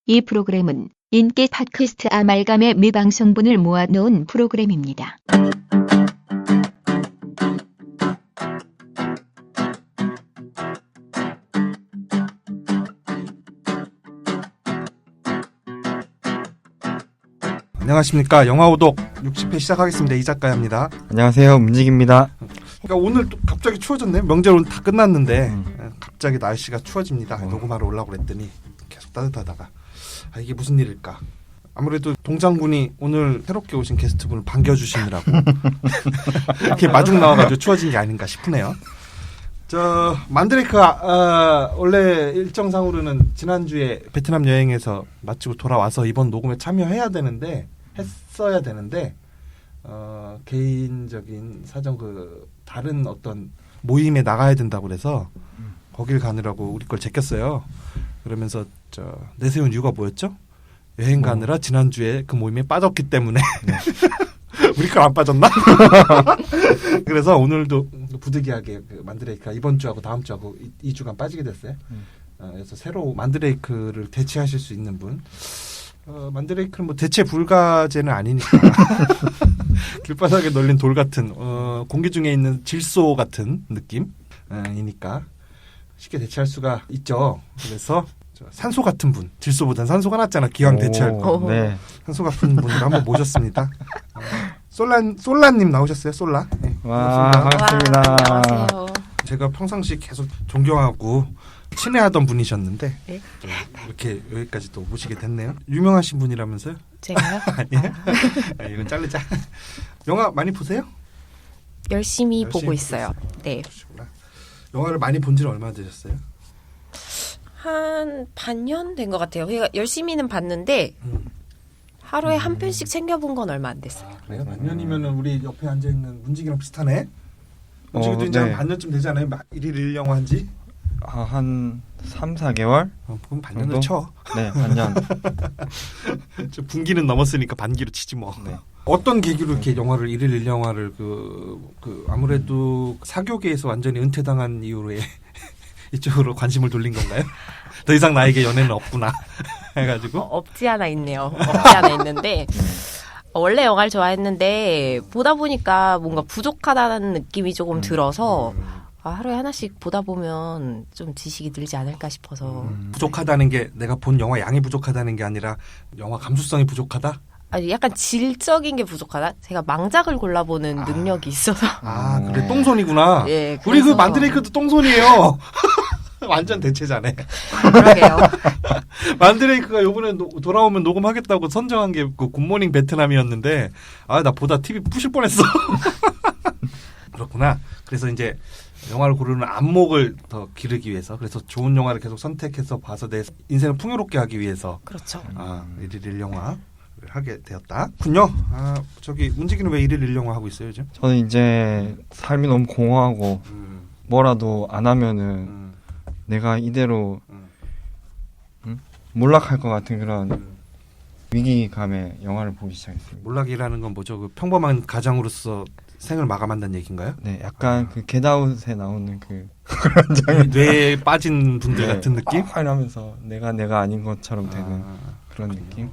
이 프로그램은 인기 팟캐스트 아말감의 미방송분을 모아놓은 프로그램입니다. 안녕하십니까. 영화오독 60회 시작하겠습니다. 이작가입니다. 안녕하세요. 문직입니다. 그러니까 오늘 또 갑자기 추워졌네. 명절 오늘 다 끝났는데 갑자기 날씨가 추워집니다. 녹음하러 오려고 그랬더니 계속 따뜻하다가 이게 무슨 일일까. 아무래도 동장군이 오늘 새롭게 오신 게스트분을 반겨주시느라고 이렇게 마중 나와가지고 추워진 게 아닌가 싶으네요. 만드레이크가 원래 일정상으로는 지난주에 베트남 여행에서 마치고 돌아와서 이번 녹음에 참여해야 되는데 했어야 되는데 개인적인 사정 다른 어떤 모임에 나가야 된다고 그래서 거길 가느라고 우리 걸 제꼈어요. 그러면서 내세운 이유가 뭐였죠? 여행 가느라 지난주에 그 모임에 빠졌기 때문에 우리 걸 안 빠졌나? 그래서 오늘도 부득이하게 만드레이크가 이번 주하고 다음 주하고 2주간 빠지게 됐어요. 그래서 새로 만드레이크를 대체하실 수 있는 분. 만드레이크는 뭐 대체 불가제는 아니니까 길바닥에 널린 돌 같은 공기 중에 있는 질소 같은 느낌이니까 쉽게 대체할 수가 있죠. 그래서 산소 같은 분, 질소보단 산소가 낫잖아. 기왕 대체할 거. 네. 산소 같은 분을 한번 모셨습니다. 솔라님 나오셨어요? 솔라. 네, 와, 반갑습니다. 안녕하세요. 제가 평상시 계속 존경하고 친애하던 분이셨는데 네? 이렇게 여기까지 또 모시게 됐네요. 유명하신 분이라면서요? 제가요? 아니에요? 이건 자르자. 영화 많이 보세요? 열심히 보고 있어요. 네. 그러시구나. 영화를 많이 본 지는 얼마나 되셨어요? 한 반년 된 것 같아요. 그러니까 열심히는 봤는데 하루에 한 편씩 챙겨본 건 얼마 안 됐어요. 그래요? 반년이면은 우리 옆에 앉아있는 문직이랑 비슷하네? 문직이도 이제 네. 한 반년쯤 되잖아요. 1일 1영화 한지? 한 3, 4개월? 그럼 반년을 쳐. 네, 반년. 분기는 넘었으니까 반기로 치지 뭐. 네. 어떤 계기로 이렇게 영화를 1일 1영화를 아무래도 사교계에서 완전히 은퇴당한 이후에 이쪽으로 관심을 돌린 건가요? 더 이상 나에게 연애는 없구나 해가지고 없지 않아 있네요. 없지 않아 있는데 원래 영화를 좋아했는데 보다 보니까 뭔가 부족하다는 느낌이 조금 들어서 하루에 하나씩 보다 보면 좀 지식이 늘지 않을까 싶어서 부족하다는 게 내가 본 영화 양이 부족하다는 게 아니라 영화 감수성이 부족하다? 아니 약간 질적인 게 부족하다? 제가 망작을 골라보는 능력이 있어서 그래 똥손이구나. 예, 우리 그래서- 만드레이크도 똥손이에요. 완전 대체자네. 그러게요. 만드레이크가 요번에 돌아오면 녹음하겠다고 선정한 게 굿모닝 베트남이었는데 나 보다 TV 부실 뻔했어. 그렇구나. 그래서 이제 영화를 고르는 안목을 더 기르기 위해서, 그래서 좋은 영화를 계속 선택해서 봐서 내 인생을 풍요롭게 하기 위해서 그렇죠. 1일 1영화를 하게 되었다군요. 문직이는 왜 1일 1영화 하고 있어요 요즘? 저는 이제 삶이 너무 공허하고 뭐라도 안 하면은 내가 이대로 몰락할 것 같은 그런 위기감에 영화를 보기 시작했습니다. 몰락이라는 건 뭐죠? 그 평범한 가장으로서 생을 마감한다는 얘기인가요? 네, 약간 그 겟아웃에 나오는 뇌에 빠진 분들 네, 같은 느낌? 하면서 내가 아닌 것처럼 되는 그런 느낌.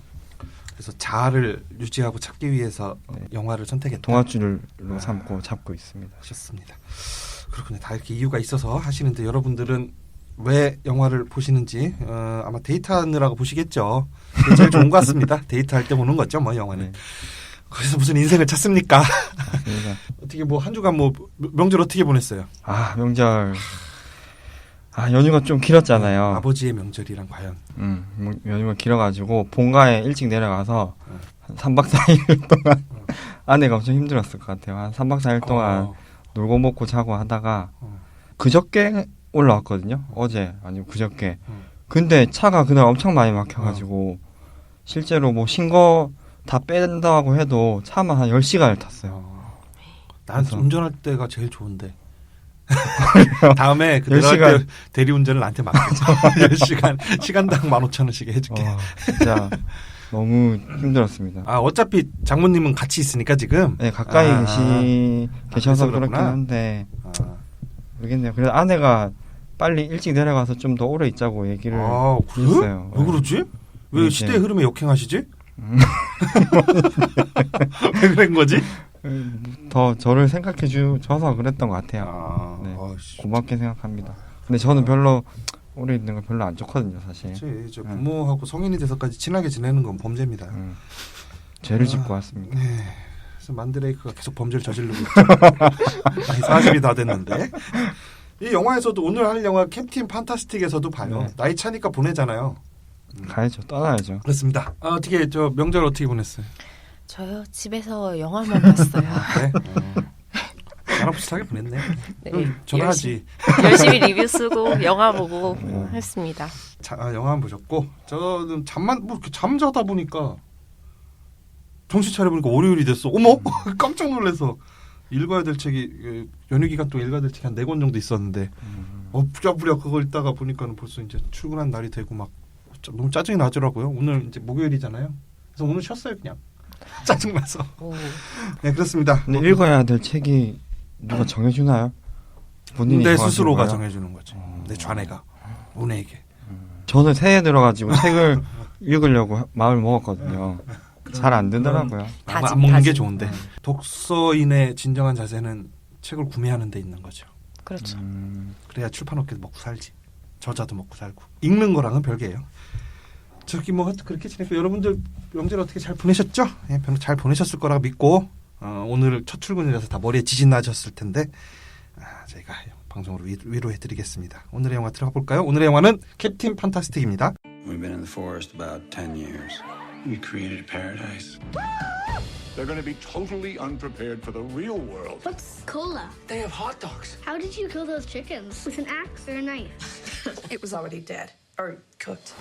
그래서 자아를 유지하고 찾기 위해서 영화를 선택했다. 동아줄로 삼고 잡고 있습니다. 하셨습니다. 그렇군요. 다 이렇게 이유가 있어서 하시는데 여러분들은 왜 영화를 보시는지 아마 데이트하느라고 보시겠죠. 그게 제일 좋은 것 같습니다. 데이트할 때 보는 거죠, 뭐 영화는. 네. 거기서 무슨 인생을 찾습니까? 맞습니다. 어떻게 뭐 한 주간 뭐 명절 어떻게 보냈어요? 명절. 연휴가 좀 길었잖아요. 아버지의 명절이란 과연. 연휴가 길어가지고 본가에 일찍 내려가서 한 3박 4일 동안 아내가 엄청 힘들었을 것 같아요. 한 3박 4일 동안 놀고 먹고 자고 하다가 그저께 올라왔거든요. 어제 아니면 그저께. 근데 차가 그날 엄청 많이 막혀가지고 실제로 뭐 신거 다 뺀다고 해도 차만 한 10시간을 탔어요. 난 그래서. 운전할 때가 제일 좋은데. 다음에 그 10시간. 내려갈 때 대리운전을 나한테 맡기자. 10시간 시간당 15,000원씩 해줄게. 진짜 너무 힘들었습니다. 어차피 장모님은 같이 있으니까 지금. 네, 가까이 계셔서 그래서 그렇긴 그렇구나. 한데 모르겠네요. 그래서 아내가 빨리 일찍 내려가서 좀 더 오래 있자고 얘기를 그래? 했어요. 왜 그러지? 왜 이제- 시대의 흐름에 역행하시지? 왜 그런 거지? 더 저를 생각해 줘서 그랬던 것 같아요. 아, 네. 아이씨. 고맙게 생각합니다. 근데 저는 별로 오래 있는 거 별로 안 좋거든요, 사실. 그치, 저 부모하고 성인이 돼서까지 친하게 지내는 건 범죄입니다. 죄를 짓고 왔습니다. 그래서 만드레이크가 계속 범죄를 저지르고 있죠. 아니, 40이 다 됐는데. 이 영화에서도 오늘 할 영화 캡틴 판타스틱에서도 봐요. 네. 나이 차니까 보내잖아요. 가야죠, 떠나야죠. 그렇습니다. 어떻게 저 명절 어떻게 보냈어요? 저요 집에서 영화만 봤어요. 네. 나랑 비슷하게 보냈네. 네, 그럼 전화하지. 열심히 리뷰 쓰고 영화 보고 했습니다. 영화 한 번 보셨고 저는 잠자다 보니까 정신 차려보니까 월요일이 됐어. 어머 깜짝 놀라서 읽어야 될 책이 연휴 기간 동안 읽어야 될 책이 한 4권 정도 있었는데 부랴부랴 그거 읽다가 보니까는 벌써 이제 출근한 날이 되고 막 너무 짜증이 나더라고요. 오늘 이제 목요일이잖아요. 그래서 오늘 쉬었어요 그냥. 짜증나서. 오. 네 그렇습니다. 근데 읽어야 될 책이 누가 정해주나요? 본인이 내 정하시는 스스로가 거예요? 정해주는 거지. 내 좌뇌가 운에게. 저는 새해 들어가지고 책을 읽으려고 마음을 먹었거든요. 잘 안 되더라고요. 안 먹는 게 좋은데 독서인의 진정한 자세는 책을 구매하는 데 있는 거죠. 그렇죠. 그래야 출판업계도 먹고 살지. 저자도 먹고 살고. 읽는 거랑은 별개예요. 저기 뭐 하여튼 그렇게 지냈고 여러분들 명절 어떻게 잘 보내셨죠? 예, 별로 잘 보내셨을 거라고 믿고 오늘 첫 출근이라서 다 머리에 지진 나셨을 텐데 저희가 방송으로 위로해드리겠습니다. 오늘의 영화 들어가 볼까요? 오늘의 영화는 캡틴 판타스틱입니다. We've been in the forest about 10 years. We created a paradise. They're going to be totally unprepared for the real world. What's cola? They have hot dogs. How did you kill those chickens? With an axe or a knife? It was already dead. Or cooked.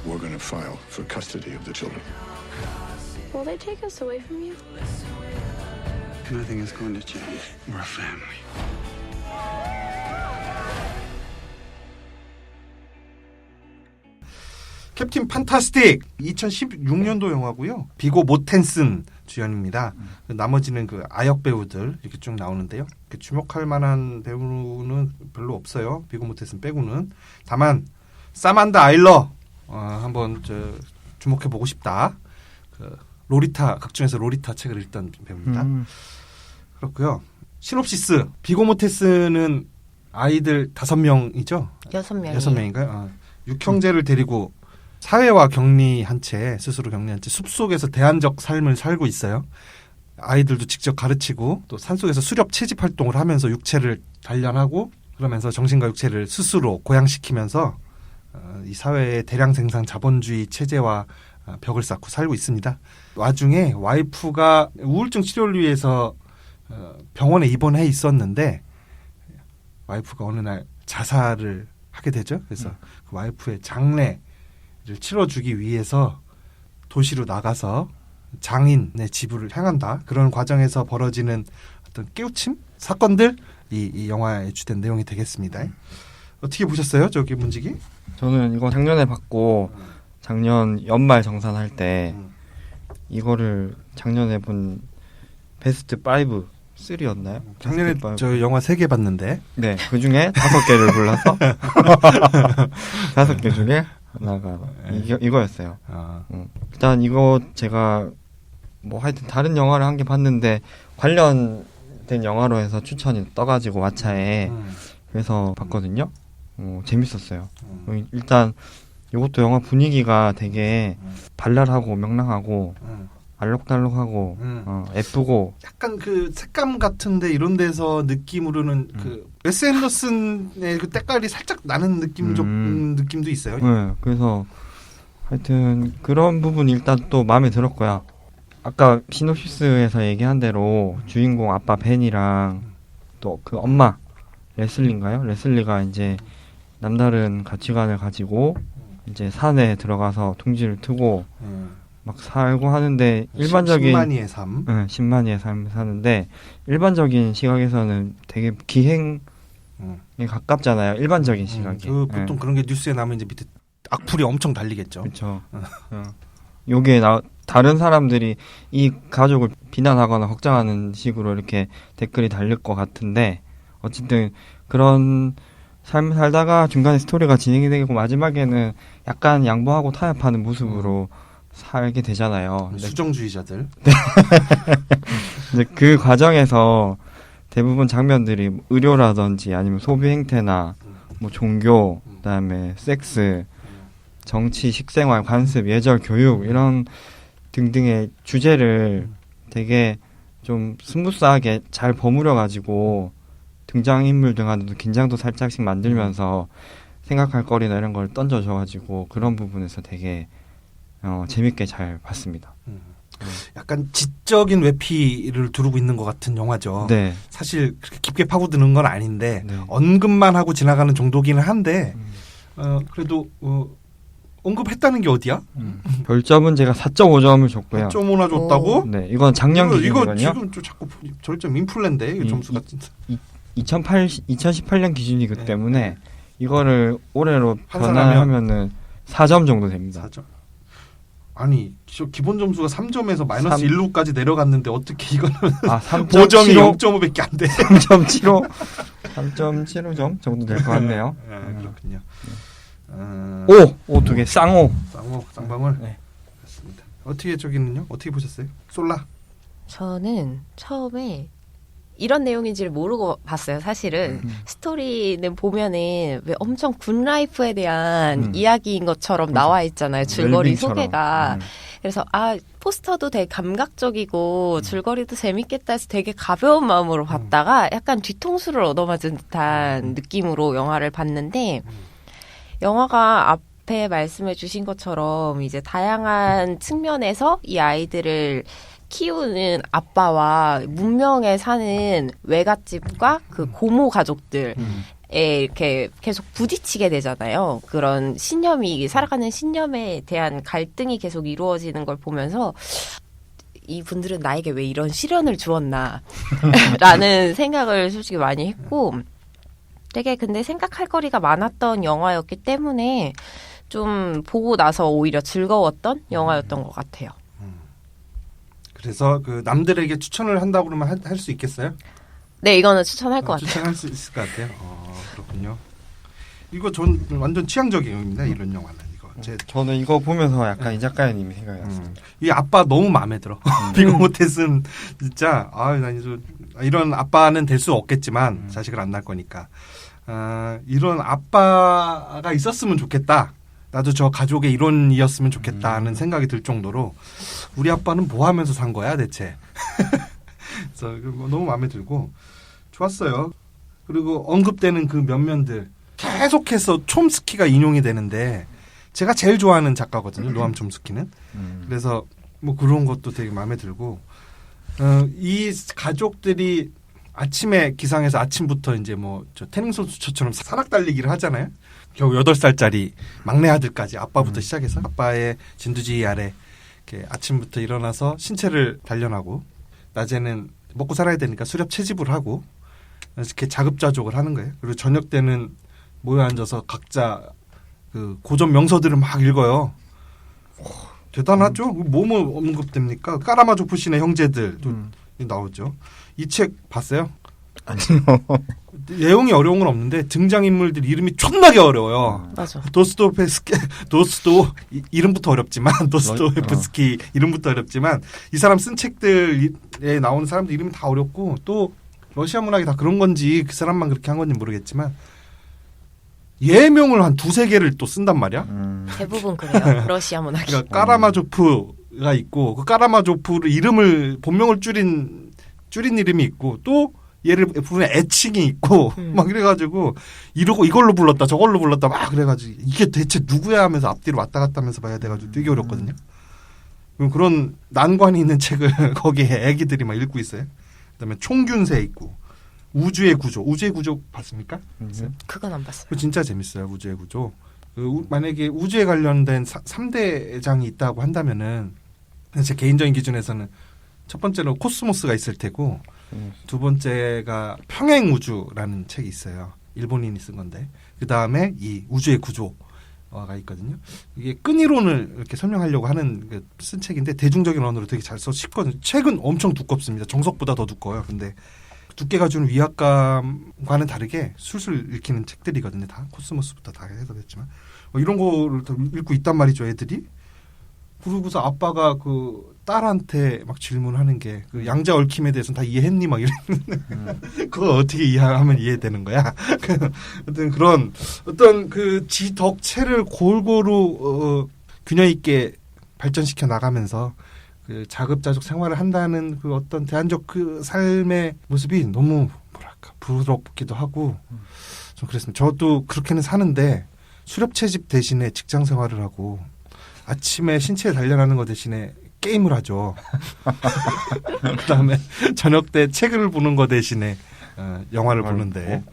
We're going to file for custody of the children. Will they take us away from you? Nothing is going to change. We're a family. 캡틴 판타스틱 2016년도 영화고요. 비고 모텐슨 주연입니다. 나머지는 그 아역 배우들 이렇게 쭉 나오는데요. 주목할 만한 배우는 별로 없어요. 비고 모텐슨 빼고는. 다만 사만다 아일러 한번 주목해 보고 싶다. 그 로리타 극중에서 로리타 책을 읽던 배우입니다. 그렇고요. 시놉시스 비고 모텐슨은 아이들 5명이죠. 6명이에요. 6명인가요? 육형제를 데리고 사회와 격리한 채 스스로 격리한 채 숲속에서 대안적 삶을 살고 있어요. 아이들도 직접 가르치고 또 산속에서 수렵 채집 활동을 하면서 육체를 단련하고 그러면서 정신과 육체를 스스로 고양시키면서 이 사회의 대량 생산 자본주의 체제와 벽을 쌓고 살고 있습니다. 와중에 와이프가 우울증 치료를 위해서 병원에 입원해 있었는데 와이프가 어느 날 자살을 하게 되죠. 그래서 그 와이프의 장례를 치러주기 위해서 도시로 나가서 장인의 집을 향한다. 그런 과정에서 벌어지는 어떤 깨우침 사건들 이 영화의 주된 내용이 되겠습니다. 어떻게 보셨어요, 저기 문지기? 저는 이거 작년에 봤고 작년 연말 정산할 때 이거를 작년에 본 베스트 5 3였나요? 작년에 저 영화 3개 봤는데 네, 그 중에 5개를 골라서 5개 중에 하나가 이거였어요. 일단 이거 제가 뭐 하여튼 다른 영화를 한 개 봤는데 관련된 영화로 해서 추천이 떠가지고 왓챠에 그래서 봤거든요. 재밌었어요. 일단 이것도 영화 분위기가 되게 발랄하고 명랑하고 알록달록하고 예쁘고 약간 그 색감 같은데 이런 데서 느낌으로는 그 웨스 앤더슨의 그 때깔이 살짝 나는 느낌도 있어요. 네, 그래서 하여튼 그런 부분 일단 또 마음에 들었고요. 아까 시놉시스에서 얘기한 대로 주인공 아빠 벤이랑 또 그 엄마 레슬리인가요? 레슬리가 이제 남다른 가치관을 가지고 이제 산에 들어가서 둥지를 트고 막 살고 하는데 일반적인 신만이의 삶, 네, 신만이의 삶을 사는데 일반적인 시각에서는 되게 기행에 가깝잖아요. 일반적인 시각이. 보통 그런 게 뉴스에 나면 이제 밑에 악플이 엄청 달리겠죠. 그렇죠. 요게 다른 사람들이 이 가족을 비난하거나 걱정하는 식으로 이렇게 댓글이 달릴 것 같은데 어쨌든 그런 삶을 살다가 중간에 스토리가 진행이 되고 마지막에는 약간 양보하고 타협하는 모습으로 살게 되잖아요. 근데 수정주의자들. 이제 그 과정에서 대부분 장면들이 의료라든지 아니면 소비 행태나 뭐 종교, 그다음에 섹스, 정치, 식생활, 관습, 예절, 교육 이런 등등의 주제를 되게 좀 스무스하게 잘 버무려 가지고 등장인물 등한테도 긴장도 살짝씩 만들면서 생각할 거리나 이런 걸 던져줘 가지고 그런 부분에서 되게 재밌게 잘 봤습니다. 약간 지적인 외피를 두르고 있는 것 같은 영화죠. 네. 사실 그렇게 깊게 파고드는 건 아닌데 네. 언급만 하고 지나가는 정도기는 한데 그래도 언급했다는 게 어디야? 별점은 제가 4.5점을 줬고요. 4.5나 줬다고? 네, 이건 작년 이거 기준이거든요. 지금 좀 자꾸 절점 인플레인데 이 점수가 진짜 2018년 기준이기 때문에 이거를 올해로 환산하면? 변환하면은 4점 정도 됩니다. 4점. 아니 저 기본 점수가 3점에서 마이너스 3. 1루까지 내려갔는데 어떻게 이거는 아, 5점이 3.75 0.5밖에 안 돼. 3.75 3.75점 정도 될 것 같네요. 그렇군요. 오 두 개 쌍오. 쌍방울. 네. 그렇습니다. 어떻게 저기는요? 어떻게 보셨어요? 솔라. 저는 처음에 이런 내용인지를 모르고 봤어요. 사실은 스토리는 보면은 왜 엄청 굿라이프에 대한 이야기인 것처럼 나와 있잖아요. 줄거리 웰빙처럼. 소개가. 그래서 포스터도 되게 감각적이고 줄거리도 재밌겠다 해서 되게 가벼운 마음으로 봤다가 약간 뒤통수를 얻어맞은 듯한 느낌으로 영화를 봤는데 영화가 앞에 말씀해 주신 것처럼 이제 다양한 측면에서 이 아이들을 키우는 아빠와 문명에 사는 외갓집과 그 고모 가족들에 이렇게 계속 부딪히게 되잖아요. 그런 신념이, 살아가는 신념에 대한 갈등이 계속 이루어지는 걸 보면서 이분들은 나에게 왜 이런 시련을 주었나 라는 생각을 솔직히 많이 했고 되게 근데 생각할 거리가 많았던 영화였기 때문에 좀 보고 나서 오히려 즐거웠던 영화였던 것 같아요. 그래서 그 남들에게 추천을 한다고 그러면 할 수 있겠어요? 네, 이거는 추천할 것 같아요. 추천할 수 있을 것 같아요. 그렇군요. 이거 전 완전 취향적입니다. 이런 영화는 이거. 저는 이거 보면서 약간 이 작가님이 생각이 났어요. 이 아빠 너무 마음에 들어. 비고 모텟은 진짜 난 이런 아빠는 될 수 없겠지만 자식을 안 낳을 거니까 이런 아빠가 있었으면 좋겠다. 나도 저 가족의 일원이었으면 좋겠다는 생각이 들 정도로 우리 아빠는 뭐 하면서 산 거야 대체. 그래서 너무 마음에 들고 좋았어요. 그리고 언급되는 그 면면들 계속해서 촘스키가 인용이 되는데 제가 제일 좋아하는 작가거든요. 노암 촘스키는. 그래서 뭐 그런 것도 되게 마음에 들고 이 가족들이 아침에 기상해서 아침부터 이제 뭐 저 태닝 선수처럼 산악 달리기를 하잖아요. 겨우 8살짜리 막내 아들까지 아빠부터 시작해서 아빠의 진두지휘 아래 이렇게 아침부터 일어나서 신체를 단련하고 낮에는 먹고 살아야 되니까 수렵 채집을 하고 이렇게 자급자족을 하는 거예요. 그리고 저녁 때는 모여 앉아서 각자 그 고전 명서들을 막 읽어요. 대단하죠? 뭐뭐 언급됩니까? 까라마조프 씨네 형제들도 나오죠. 이 책 봤어요? 아니요. 내용이 어려운 건 없는데 등장인물들 이름이 존나게 어려워요. 맞아. 도스도 이름부터 어렵지만 도스토옙스키 이름부터 어렵지만 이 사람 쓴 책들에 나오는 사람들 이름이 다 어렵고 또 러시아 문학이 다 그런 건지 그 사람만 그렇게 한 건지 모르겠지만 예명을 한 2-3개를 또 쓴단 말이야. 대부분 그래요. 러시아 문학이. 그러니까 까라마조프가 있고 그 까라마조프를 이름을 본명을 줄인 이름이 있고 또 얘를 부르는 애칭이 있고 막 이래가지고 이걸로 불렀다 저걸로 불렀다 막 그래가지고 이게 대체 누구야 하면서 앞뒤로 왔다 갔다 하면서 봐야 돼가지고 되게 어렵거든요. 그런 난관이 있는 책을 거기에 애기들이 막 읽고 있어요. 그다음에 총균세 있고 우주의 구조 봤습니까? 그건 안 봤어요. 그거 진짜 재밌어요. 우주의 구조. 만약에 우주에 관련된 3대장이 있다고 한다면은 제 개인적인 기준에서는 첫 번째로 코스모스가 있을 테고 두 번째가 평행우주라는 책이 있어요. 일본인이 쓴 건데 그 다음에 이 우주의 구조가 있거든요. 이게 끈이론을 이렇게 설명하려고 하는 쓴 책인데 대중적인 언어로 되게 잘 써 쉽거든요. 책은 엄청 두껍습니다. 정석보다 더 두꺼워요. 근데 두께가 주는 위압감과는 다르게 술술 읽히는 책들이거든요. 다 코스모스부터 다 해서 됐지만 이런 거를 읽고 있단 말이죠, 애들이. 그러고서 아빠가 그 딸한테 막 질문하는 게 그 양자 얽힘에 대해서는 다 이해했니 막 이랬는데 그걸 어떻게 이해하면 이해되는 거야. 어떤 그런 어떤 그 지덕체를 골고루 균형 있게 발전시켜 나가면서 그 자급자족 생활을 한다는 그 어떤 대안적 그 삶의 모습이 너무 뭐랄까 부럽기도 하고 좀 그랬습니다. 저도 그렇게는 사는데 수렵 채집 대신에 직장 생활을 하고 아침에 신체에 단련하는 거 대신에 게임을 하죠. 그다음에 저녁 때 책을 보는 거 대신에 영화를 보는데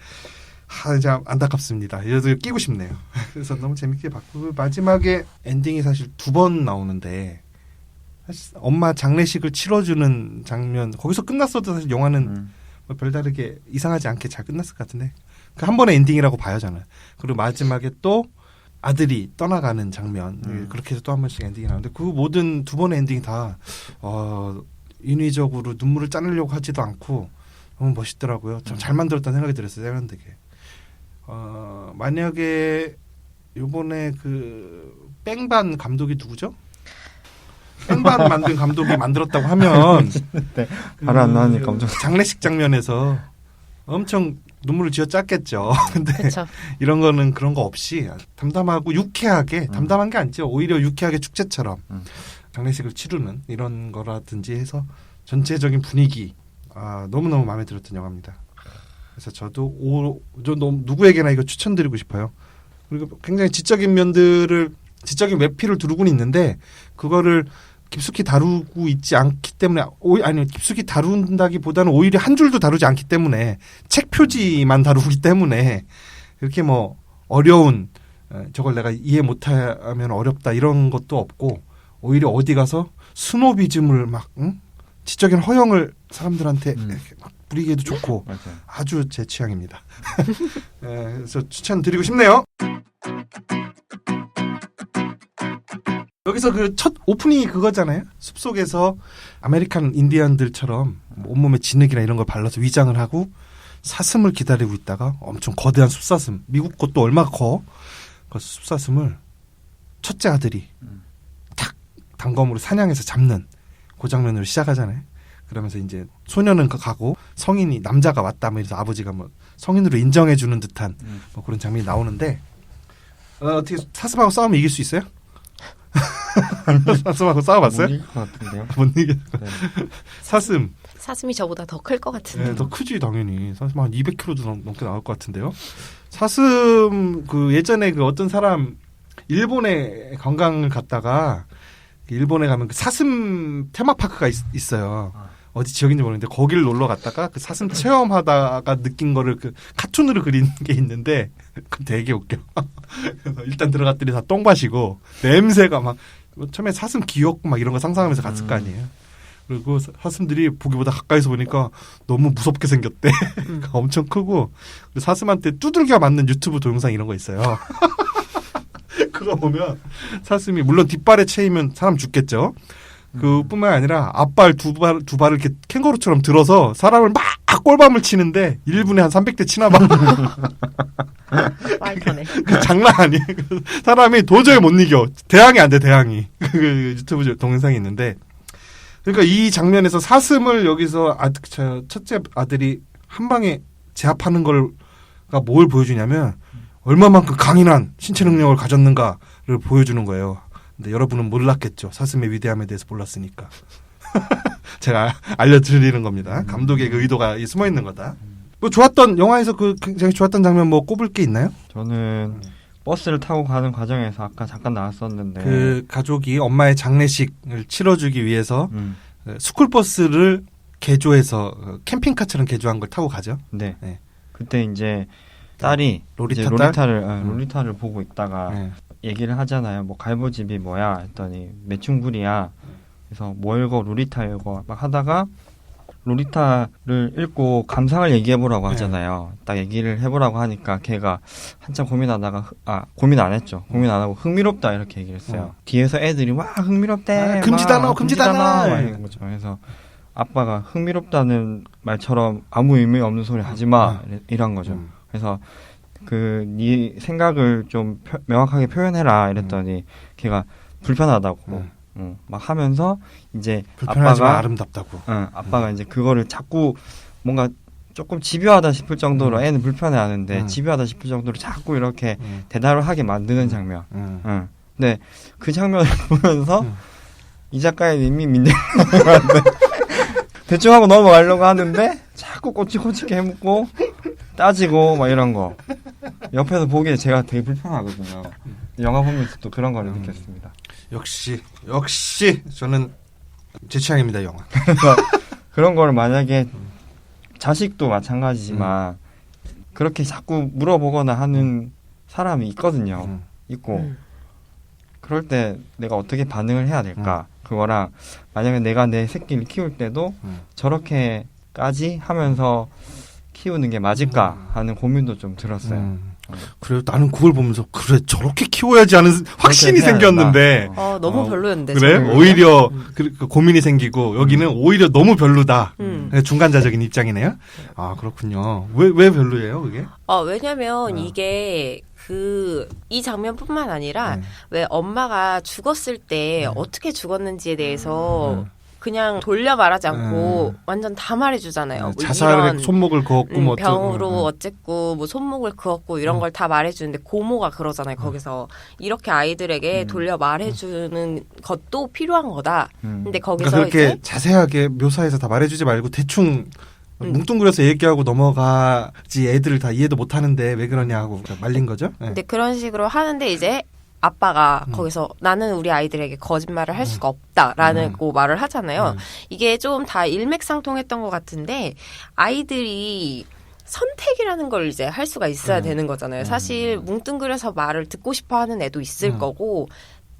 참 안타깝습니다. 이래도 끼고 싶네요. 그래서 너무 재밌게 봤고 마지막에 엔딩이 사실 2번 나오는데 사실 엄마 장례식을 치러주는 장면 거기서 끝났어도 사실 영화는 뭐 별다르게 이상하지 않게 잘 끝났을 것 같은데 그 한 번의 엔딩이라고 봐요 저는. 그리고 마지막에 또 아들이 떠나가는 장면 그렇게 해서 또 한 번씩 엔딩이 나오는데 그 모든 2번의 엔딩이 다 인위적으로 눈물을 짜내려고 하지도 않고 너무 멋있더라고요. 참 잘 만들었다는 생각이 들었어요. 세련되게. 만약에 요번에 그 뺑반 감독이 누구죠? 뺑반 만든 감독이 만들었다고 하면 네, 바로 안 나오니까 엄청 장례식 장면에서 엄청 눈물을 쥐어 짰겠죠. 근데 그쵸. 이런 거는 그런 거 없이 담담하고 유쾌하게 담담한 게 아니죠. 오히려 유쾌하게 축제처럼 장례식을 치르는 이런 거라든지 해서 전체적인 분위기 너무너무 마음에 들었던 영화입니다. 그래서 저도 누구에게나 이거 추천드리고 싶어요. 그리고 굉장히 지적인 지적인 외피를 두르고는 있는데 그거를 깊숙이 다루고 있지 않기 때문에 깊숙이 다룬다기보다는 오히려 한 줄도 다루지 않기 때문에 책 표지만 다루기 때문에 이렇게 뭐 어려운 저걸 내가 이해 못하면 어렵다 이런 것도 없고 오히려 어디 가서 스노비즘을 막 지적인 허영을 사람들한테 막 부리기에도 좋고 맞아요. 아주 제 취향입니다. 그래서 추천드리고 싶네요. 여기서 그 첫 오프닝이 그거잖아요. 숲속에서 아메리칸 인디언들처럼 온몸에 진흙이나 이런 걸 발라서 위장을 하고 사슴을 기다리고 있다가 엄청 거대한 숲사슴, 미국 것도 얼마나 커? 그 숲사슴을 첫째 아들이 탁 단검으로 사냥해서 잡는 그 장면으로 시작하잖아요. 그러면서 이제 소년은 가고 성인이 남자가 왔다 뭐 이래서 아버지가 뭐 성인으로 인정해주는 듯한 뭐 그런 장면이 나오는데 어떻게 사슴하고 싸우면 이길 수 있어요? 사슴하고 싸워봤어요? 못 이길 것 같은데요. 못 이길 것 네. 사슴이 저보다 더 클 것 같은데. 네, 더 크지 당연히. 사슴 한 200kg도 넘게 나올 것 같은데요. 사슴 그 예전에 그 어떤 사람 일본에 관광을 갔다가 일본에 가면 그 사슴 테마파크가 있어요. 어디 지역인지 모르겠는데 거기를 놀러 갔다가 그 사슴 체험하다가 느낀 거를 그 카툰으로 그린 게 있는데 그 되게 웃겨. 그래서 일단 들어갔더니 다 똥밭이고 냄새가 막 처음에 사슴 귀엽고 막 이런 거 상상하면서 갔을 거 아니에요. 그리고 사슴들이 보기보다 가까이서 보니까 너무 무섭게 생겼대. 엄청 크고 사슴한테 두들겨 맞는 유튜브 동영상 이런 거 있어요. 그거 보면 사슴이 물론 뒷발에 채이면 사람 죽겠죠. 그뿐만 아니라 앞발 두 발을 이렇게 캥거루처럼 들어서 사람을 막 꼴밤을 치는데 1분에 한 300대 치나 봐. 말터네. 그 장난 아니에요. 사람이 도저히 못 이겨. 대항이 안 돼, 대항이. 그 유튜브 동영상이 있는데 그러니까 이 장면에서 사슴을 여기서 첫째 아들이 한 방에 제압하는 걸가 뭘 보여주냐면 얼마만큼 강인한 신체 능력을 가졌는가를 보여주는 거예요. 근데 여러분은 몰랐겠죠. 사슴의 위대함에 대해서 몰랐으니까. 제가 알려드리는 겁니다. 감독의 그 의도가 숨어 있는 거다. 뭐 좋았던 영화에서 그 굉장히 좋았던 장면 뭐 꼽을 게 있나요? 저는 버스를 타고 가는 과정에서 아까 잠깐 나왔었는데 그 가족이 엄마의 장례식을 치러주기 위해서 스쿨버스를 개조해서 캠핑카처럼 개조한 걸 타고 가죠. 네. 네. 그때 이제 딸이 로리타 이제 딸? 롤리타를 보고 있다가 네. 얘기를 하잖아요. 뭐 갈보집이 뭐야 했더니 매춘구리야. 그래서 뭐 읽어 로리타 읽어 막 하다가 로리타를 읽고 감상을 얘기해보라고 하잖아요. 딱 얘기를 해보라고 하니까 걔가 한참 고민하다가 고민 안 했죠. 고민 안 하고 흥미롭다 이렇게 얘기를 했어요. 뒤에서 애들이 와 흥미롭대. 금지 단어, 금지 단어. 막 이런 거죠. 그래서 아빠가 흥미롭다는 말처럼 아무 의미 없는 소리 하지 마 이런 거죠. 그래서 그 네 생각을 좀 명확하게 표현해라 이랬더니 걔가 불편하다고 막 하면서 이제 불편하지만 아빠가 아름답다고. 아빠가 이제 그거를 자꾸 뭔가 조금 집요하다 싶을 정도로 애는 불편해하는데 집요하다 싶을 정도로 자꾸 이렇게 대답을 하게 만드는 장면. 근데 그 장면을 보면서 이 작가님이 민재한테 대충 하고 넘어가려고 하는데 자꾸 꼬치꼬치게 해묻고 따지고 막 이런 거 옆에서 보기에 제가 되게 불편하거든요. 영화 보면서 또 그런 걸 느꼈습니다. 역시 저는 제 취향입니다, 영화. 그래서 그런 걸 만약에 자식도 마찬가지지만 그렇게 자꾸 물어보거나 하는 사람이 있거든요. 있고 그럴 때 내가 어떻게 반응을 해야 될까? 그거랑 만약에 내가 내 새끼를 키울 때도 저렇게까지 하면서 키우는 게 맞을까 하는 고민도 좀 들었어요. 그래요. 나는 그걸 보면서 그래 저렇게 키워야지 하는 확신이 생겼는데 너무 별로였는데. 그래? 저는. 오히려 그 고민이 생기고 여기는 오히려 너무 별로다. 중간자적인 입장이네요. 아 그렇군요. 왜 별로예요 그게? 왜냐면 이게 이 장면뿐만 아니라 왜 엄마가 죽었을 때 어떻게 죽었는지에 대해서 그냥 돌려 말하지 않고 완전 다 말해주잖아요. 뭐 자살에 이런, 손목을 그었고 뭐 병으로 어쨌고 뭐 손목을 그었고 이런 걸 다 말해주는데 고모가 그러잖아요. 거기서 이렇게 아이들에게 돌려 말해주는 것도 필요한 거다. 근데 거기서 그러니까 그렇게 이제 자세하게 묘사해서 다 말해주지 말고 대충 뭉뚱그려서 얘기하고 넘어가지 애들을 다 이해도 못하는데 왜 그러냐 하고 말린 거죠. 네. 근데 그런 식으로 하는데 이제 아빠가 거기서 나는 우리 아이들에게 거짓말을 할 수가 없다라는 고 말을 하잖아요. 이게 좀 다 일맥상통했던 것 같은데 아이들이 선택이라는 걸 이제 할 수가 있어야 되는 거잖아요. 사실 뭉뚱그려서 말을 듣고 싶어 하는 애도 있을 거고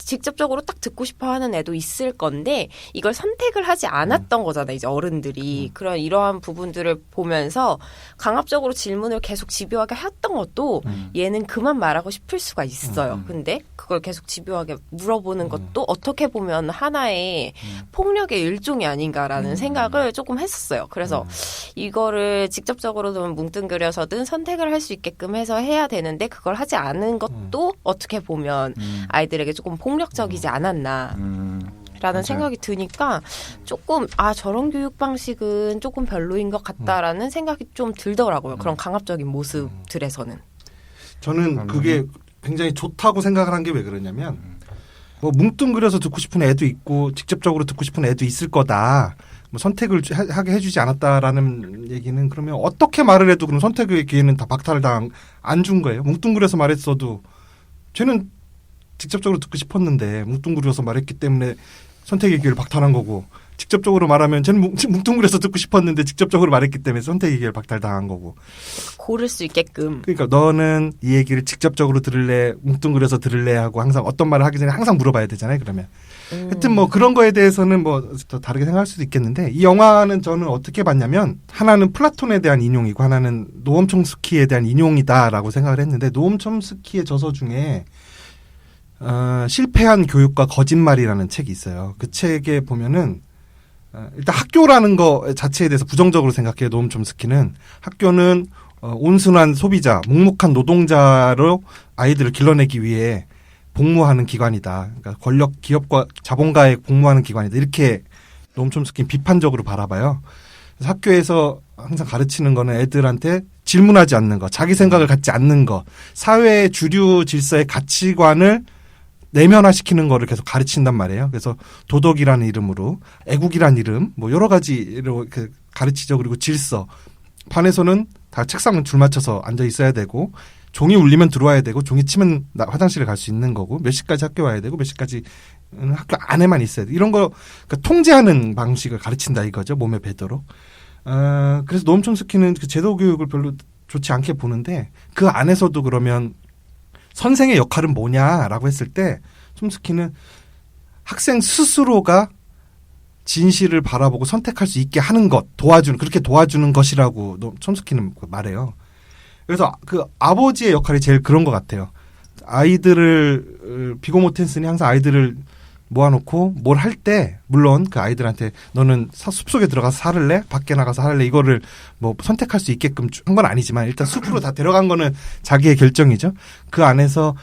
직접적으로 딱 듣고 싶어 하는 애도 있을 건데 이걸 선택을 하지 않았던 거잖아요. 이제 어른들이. 그런 이러한 부분들을 보면서 강압적으로 질문을 계속 집요하게 했던 것도 얘는 그만 말하고 싶을 수가 있어요. 근데 그걸 계속 집요하게 물어보는 것도 어떻게 보면 하나의 폭력의 일종이 아닌가라는 생각을 조금 했었어요. 그래서 이거를 직접적으로든 뭉뚱그려서든 선택을 할 수 있게끔 해서 해야 되는데 그걸 하지 않은 것도 어떻게 보면 아이들에게 조금 폭력적이지 않았나 라는 생각이 드니까 조금 저런 교육 방식은 조금 별로인 것 같다라는 생각이 좀 들더라고요. 그런 강압적인 모습들에서는. 저는 그게 굉장히 좋다고 생각을 한 게 왜 그러냐면 뭐 뭉뚱그려서 듣고 싶은 애도 있고 직접적으로 듣고 싶은 애도 있을 거다. 뭐 선택을 하게 해주지 않았다라는 얘기는 그러면 어떻게 말을 해도 그럼 선택의 기회는 다 박탈을 안 준 거예요. 뭉뚱그려서 말했어도 쟤는 직접적으로 듣고 싶었는데 뭉뚱그려서 말했기 때문에 선택의 기회를 박탈한 거고 직접적으로 말하면 쟤는 뭉뚱그려서 듣고 싶었는데 직접적으로 말했기 때문에 선택의 기회를 박탈당한 거고 고를 수 있게끔. 그러니까 너는 이 얘기를 직접적으로 들을래 뭉뚱그려서 들을래 하고 항상 어떤 말을 하기 전에 항상 물어봐야 되잖아요. 그러면 하여튼 뭐 그런 거에 대해서는 뭐 더 다르게 생각할 수도 있겠는데 이 영화는 저는 어떻게 봤냐면 하나는 플라톤에 대한 인용이고 하나는 노엄 촘스키에 대한 인용이다라고 생각을 했는데 노엄 촘스키의 저서 중에 실패한 교육과 거짓말이라는 책이 있어요. 그 책에 보면은 일단 학교라는 거 자체에 대해서 부정적으로 생각해요. 노엄 촘스키는 학교는 온순한 소비자, 묵묵한 노동자로 아이들을 길러내기 위해 복무하는 기관이다. 그러니까 권력 기업과 자본가에 복무하는 기관이다. 이렇게 노엄 촘스키는 비판적으로 바라봐요. 그래서 학교에서 항상 가르치는 거는 애들한테 질문하지 않는 거, 자기 생각을 갖지 않는 거, 사회의 주류 질서의 가치관을 내면화시키는 거를 계속 가르친단 말이에요. 그래서 도덕이라는 이름으로 애국이라는 이름 뭐 여러 가지로 가르치죠. 그리고 질서. 반에서는 다 책상을 줄 맞춰서 앉아 있어야 되고 종이 울리면 들어와야 되고 종이 치면 화장실에 갈 수 있는 거고 몇 시까지 학교 와야 되고 몇 시까지 학교 안에만 있어야 돼. 이런 거 그러니까 통제하는 방식을 가르친다 이거죠. 몸에 배도록. 그래서 노엄 촘스키는 그 제도 교육을 별로 좋지 않게 보는데 그 안에서도 그러면 선생의 역할은 뭐냐라고 했을 때 촘스키는 학생 스스로가 진실을 바라보고 선택할 수 있게 하는 것, 그렇게 도와주는 것이라고 촘스키는 말해요. 그래서 그 아버지의 역할이 제일 그런 것 같아요. 아이들을 비고 모텐슨이 항상 아이들을 모아놓고 뭘 할 때 물론 그 아이들한테 너는 숲속에 들어가서 살을래? 밖에 나가서 살을래? 이거를 뭐 선택할 수 있게끔 한 건 아니지만 일단 숲으로 다 데려간 거는 자기의 결정이죠. 그 안에서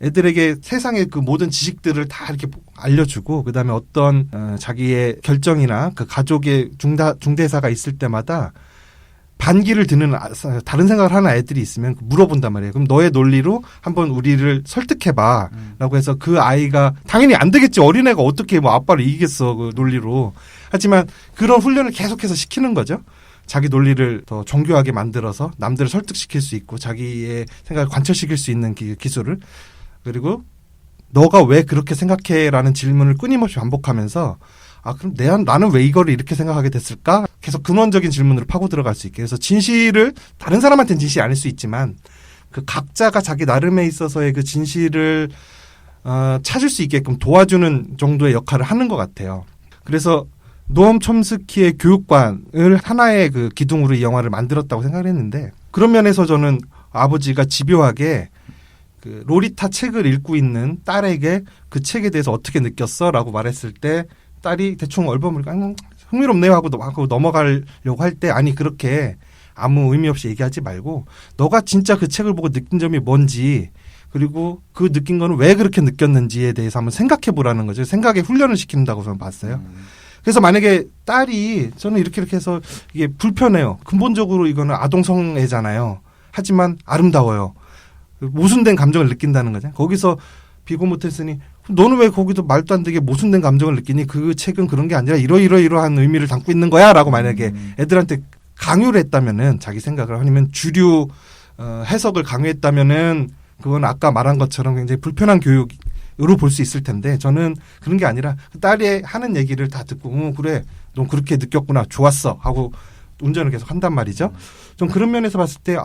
애들에게 세상의 그 모든 지식들을 다 이렇게 알려주고 그다음에 어떤 자기의 결정이나 그 가족의 중대사가 있을 때마다 반기를 드는 다른 생각을 하는 애들이 있으면 물어본단 말이에요. 그럼 너의 논리로 한번 우리를 설득해봐. 라고 해서 그 아이가 당연히 안 되겠지. 어린애가 어떻게 뭐 아빠를 이기겠어. 그 논리로. 하지만 그런 훈련을 계속해서 시키는 거죠. 자기 논리를 더 정교하게 만들어서 남들을 설득시킬 수 있고 자기의 생각을 관철시킬 수 있는 기술을. 그리고 너가 왜 그렇게 생각해? 라는 질문을 끊임없이 반복하면서 그럼 나는 왜 이거를 이렇게 생각하게 됐을까? 계속 근원적인 질문으로 파고 들어갈 수 있게. 그래서 진실을 다른 사람한테는 진실이 아닐 수 있지만 그 각자가 자기 나름에 있어서의 그 진실을 찾을 수 있게끔 도와주는 정도의 역할을 하는 것 같아요. 그래서 노엄 촘스키의 교육관을 하나의 그 기둥으로 이 영화를 만들었다고 생각을 했는데 그런 면에서 저는 아버지가 집요하게 그 로리타 책을 읽고 있는 딸에게 그 책에 대해서 어떻게 느꼈어? 라고 말했을 때 딸이 대충 얼버무리고 흥미롭네요 하고 넘어가려고 할 때 아니 그렇게 아무 의미 없이 얘기하지 말고 너가 진짜 그 책을 보고 느낀 점이 뭔지 그리고 그 느낀 거는 왜 그렇게 느꼈는지에 대해서 한번 생각해 보라는 거죠. 생각에 훈련을 시킨다고 저는 봤어요. 그래서 만약에 딸이 저는 이렇게 해서 이게 불편해요. 근본적으로 이거는 아동성애잖아요. 하지만 아름다워요. 모순된 감정을 느낀다는 거죠. 거기서 비고 못했으니 너는 왜 거기도 말도 안 되게 모순된 감정을 느끼니 그 책은 그런 게 아니라 이러이러한 의미를 담고 있는 거야 라고 만약에 애들한테 강요를 했다면은 자기 생각을 아니면 주류 해석을 강요했다면은 그건 아까 말한 것처럼 굉장히 불편한 교육으로 볼 수 있을 텐데 저는 그런 게 아니라 딸이 하는 얘기를 다 듣고 그래 넌 그렇게 느꼈구나 좋았어 하고 운전을 계속 한단 말이죠. 좀 그런 면에서 봤을 때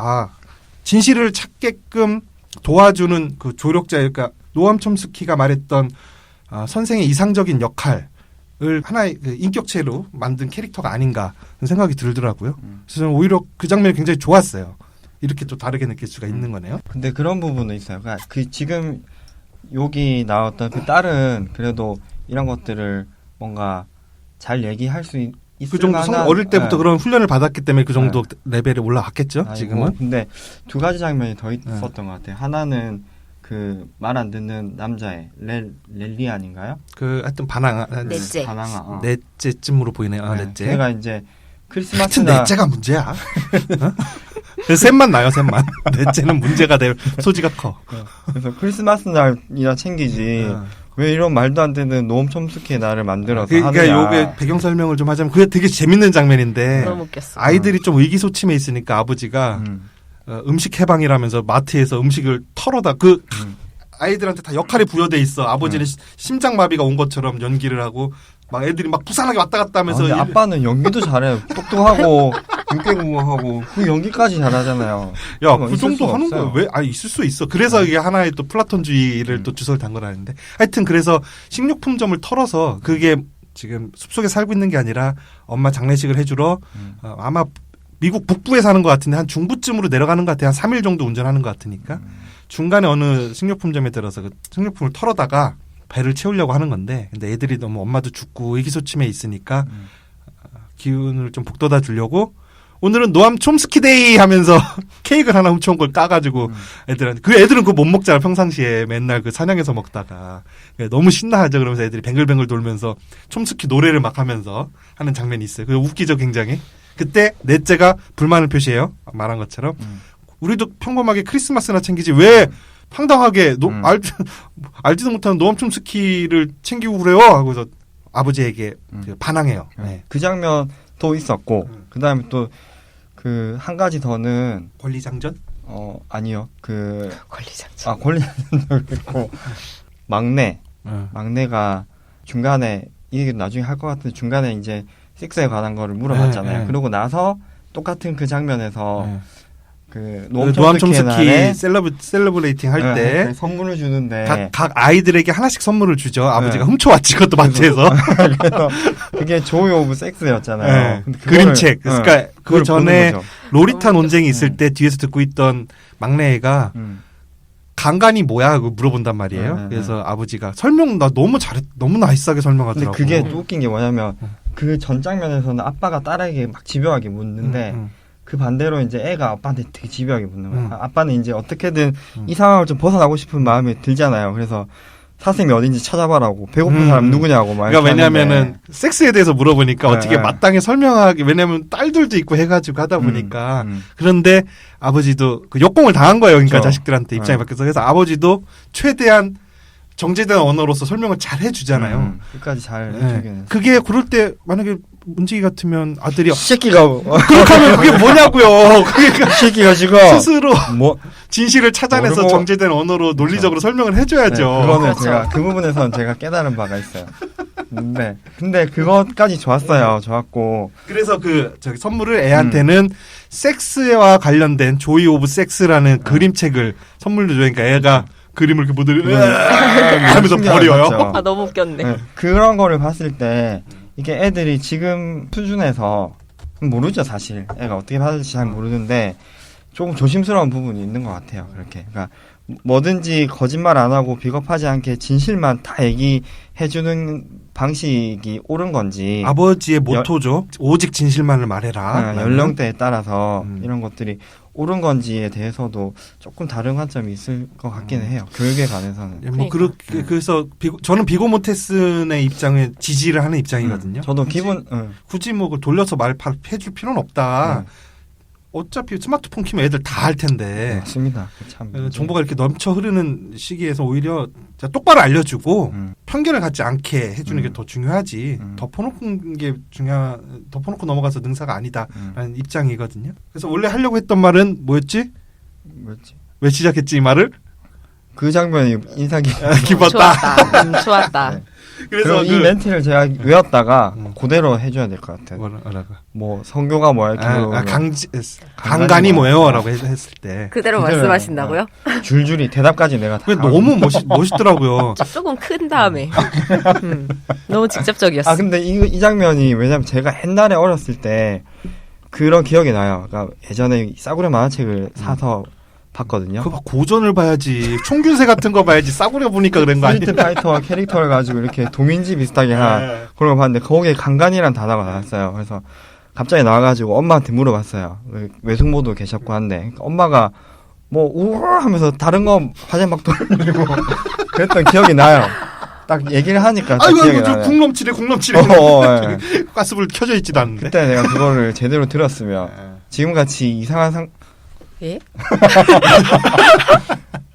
진실을 찾게끔 도와주는 그 조력자, 그러니까 노엄 촘스키가 말했던 선생의 이상적인 역할을 하나의 그 인격체로 만든 캐릭터가 아닌가 생각이 들더라고요. 그래서 저는 오히려 그 장면이 굉장히 좋았어요. 이렇게 또 다르게 느낄 수가 있는 거네요. 근데 그런 부분은 있어요. 그러니까 그 지금 여기 나왔던 그 딸은 그래도 이런 것들을 뭔가 잘 얘기할 수 있을 그 정도 만한 어릴 때부터 그런 훈련을 받았기 때문에 그 정도 레벨에 올라갔겠죠. 지금은. 근데 두 가지 장면이 더 있었던 것 같아요. 하나는 그 말 안 듣는 남자의 렐리 아닌가요? 그 하여튼 바나나 넷째. 바나나. 넷째쯤으로 보이네요. 넷째. 걔가 이제 하여튼 크리스마스나 넷째가 문제야. 셋만 나요, 셋만. 넷째는 문제가 될 소지가 커. 그래서 크리스마스 날이나 챙기지. 왜 이런 말도 안 되는 노엄 촘스키의 날을 만들어서 그러니까 하느냐. 요게 배경 설명을 좀 하자면 그게 되게 재밌는 장면인데 너무 웃겼어. 아이들이 좀 의기소침해 있으니까 아버지가 음식 해방이라면서 마트에서 음식을 털어다 아이들한테 다 역할이 부여돼 있어. 아버지는 심장마비가 온 것처럼 연기를 하고 막 애들이 막 부산하게 왔다 갔다 하면서 근데 아빠는 연기도 잘해요. 똑똑하고 윤깨구멍하고 그 연기까지 잘하잖아요. 야, 그 정도 하는 거야. 왜? 있을 수 있어. 그래서 이게 하나의 또 플라톤주의를 또 주소를 단 거라는데. 하여튼 그래서 식료품점을 털어서 그게 지금 숲속에 살고 있는 게 아니라 엄마 장례식을 해주러 아마 미국 북부에 사는 것 같은데 한 중부쯤으로 내려가는 것 같아요. 한 3일 정도 운전하는 것 같으니까. 중간에 어느 식료품점에 들어서 그 식료품을 털어다가 배를 채우려고 하는 건데 근데 애들이 너무 엄마도 죽고 의기소침해 있으니까 기운을 좀 북돋아 주려고 오늘은 노암 촘스키 데이 하면서 케이크를 하나 훔쳐온 걸 까가지고 애들한테 애들은 그거 못 먹잖아 평상시에 맨날 그 사냥해서 먹다가 너무 신나하죠. 그러면서 애들이 뱅글뱅글 돌면서 촘스키 노래를 막 하면서 하는 장면이 있어요. 그게 웃기죠 굉장히. 그때 넷째가 불만을 표시해요. 말한 것처럼 우리도 평범하게 크리스마스나 챙기지 왜 황당하게 알지도 못하는 노엄 촘스키를 챙기고 그래요 하고서 아버지에게 반항해요. 네. 그 장면도 있었고 그 다음에 또 그 한 가지 더는 권리장전? 아니요. 그 권리장전. 권리장전도 있고 막내가 중간에 이 얘기도 나중에 할 것 같은데 중간에 이제 섹스에 관한 거를 물어봤잖아요. 그러고 나서 똑같은 그 장면에서 그 노암 촘스키 셀러브레이팅 할 때 선물을 주는데 각 아이들에게 하나씩 선물을 주죠. 아버지가 훔쳐왔지 그것도 마트에서. 그래서 그게 조이 오브 섹스였잖아요. 근데 그림책. 그러니까 그 전에 로리타 논쟁이 있을 때 뒤에서 듣고 있던 막내 애가 강간이 뭐야? 하고 물어본단 말이에요. 그래서 아버지가 설명 나 너무 너무 나이스하게 설명하더라고. 근데 그게 또 웃긴 게 뭐냐면 그 전 장면에서는 아빠가 딸에게 막 집요하게 묻는데 그 반대로 이제 애가 아빠한테 되게 집요하게 묻는 거야. 아빠는 이제 어떻게든 이 상황을 좀 벗어나고 싶은 마음이 들잖아요. 그래서 사슴이 어딘지 찾아봐라고 배고픈 사람 누구냐고 막. 그러니까 왜냐면은 섹스에 대해서 물어보니까 네, 어떻게 네. 마땅히 설명하기 왜냐면 딸들도 있고 해가지고 하다 보니까 그런데 아버지도 그 역공을 당한 거예요. 그러니까 그렇죠. 자식들한테 입장이 네. 바뀌어서 그래서 아버지도 최대한 정제된 언어로서 설명을 잘 해주잖아요. 끝까지 잘 네. 해주긴 했어. 그게 그럴 때 만약에 문지기 같으면 아들이 새끼가 그렇게 하면 그게 뭐냐고요. 그러니까 새끼가 지금 스스로 뭐 진실을 찾아내서 모르고- 정제된 언어로 논리적으로 설명을 해줘야죠. 네, 그거는 그렇죠. 제가 그 부분에서는 제가 깨달은 바가 있어요. 근데 그것까지 좋았어요. 좋았고 그래서 저기 선물을 애한테는 섹스와 관련된 조이 오브 섹스라는 그림책을 선물로 줘니까 애가 그림을 이렇게 보더니 하면서 충격을 버려요. 받죠. 아, 너무 웃겼네. 네, 그런 거를 봤을 때 이게 애들이 지금 수준에서 모르죠 사실 애가 어떻게 받을지 잘 모르는데 조금 조심스러운 부분이 있는 것 같아요. 그렇게 그러니까 뭐든지 거짓말 안 하고 비겁하지 않게 진실만 다 얘기해주는 방식이 옳은 건지 아버지의 모토죠. 오직 진실만을 말해라. 연령대에 따라서 음. 이런 것들이 옳은 건지에 대해서도 조금 다른 관점이 있을 것 같기는 해요. 교육에 관해서는. 예, 뭐 그러니까. 그렇게 그래서 저는 비고 모테슨의 입장에 지지를 하는 입장이거든요. 저도 기본 굳이 뭐 그걸 돌려서 해줄 필요는 없다. 어차피 스마트폰 키면 애들 다 할 텐데 맞습니다. 참 정보가 이렇게 넘쳐 흐르는 시기에서 오히려 똑바로 알려주고 편견을 갖지 않게 해주는 게 더 중요하지. 덮어놓고 넘어가서 능사가 아니다라는 입장이거든요. 그래서 원래 하려고 했던 말은 뭐였지? 뭐였지? 왜 시작했지 이 말을? 그 장면이 인상 깊었다. 좋았다. 좋았다. 네. 그래서 그리고 이 멘트를 제가 외웠다가 그대로 해줘야 될 것 같아요. 뭐라고? 뭐 성교가 뭐야 이렇게 물어보면 강간이 뭐예요?라고 했을 때 그대로 말씀하신다고요? 줄줄이 대답까지 내가 다. 그게 너무 멋있더라고요. 조금 큰 다음에. 너무 직접적이었어. 아 근데 이 장면이 왜냐면 제가 옛날에 어렸을 때 그런 기억이 나요. 그러니까 예전에 싸구려 만화책을 사서 봤거든요. 그거 고전을 봐야지. 총균세 같은 거 봐야지. 싸구려 보니까 그런 거 아니야? 스트리트 파이터와 캐릭터를 가지고 이렇게 동인지 비슷하게 하나 그런 거 봤는데 거기에 강간이란 단어가 나왔어요. 그래서 갑자기 나와가지고 엄마한테 물어봤어요. 외숙모도 계셨고 한데 그러니까 엄마가 뭐 우와 하면서 다른 거 화제 막 돌리고 그랬던 기억이 나요. 딱 얘기를 하니까 딱 기억이 아이고 저 나요. 국 넘치네. 예. 가스불 켜져 있지도 않는데. 그때 내가 그거를 제대로 들었으면 지금같이 이상한 예?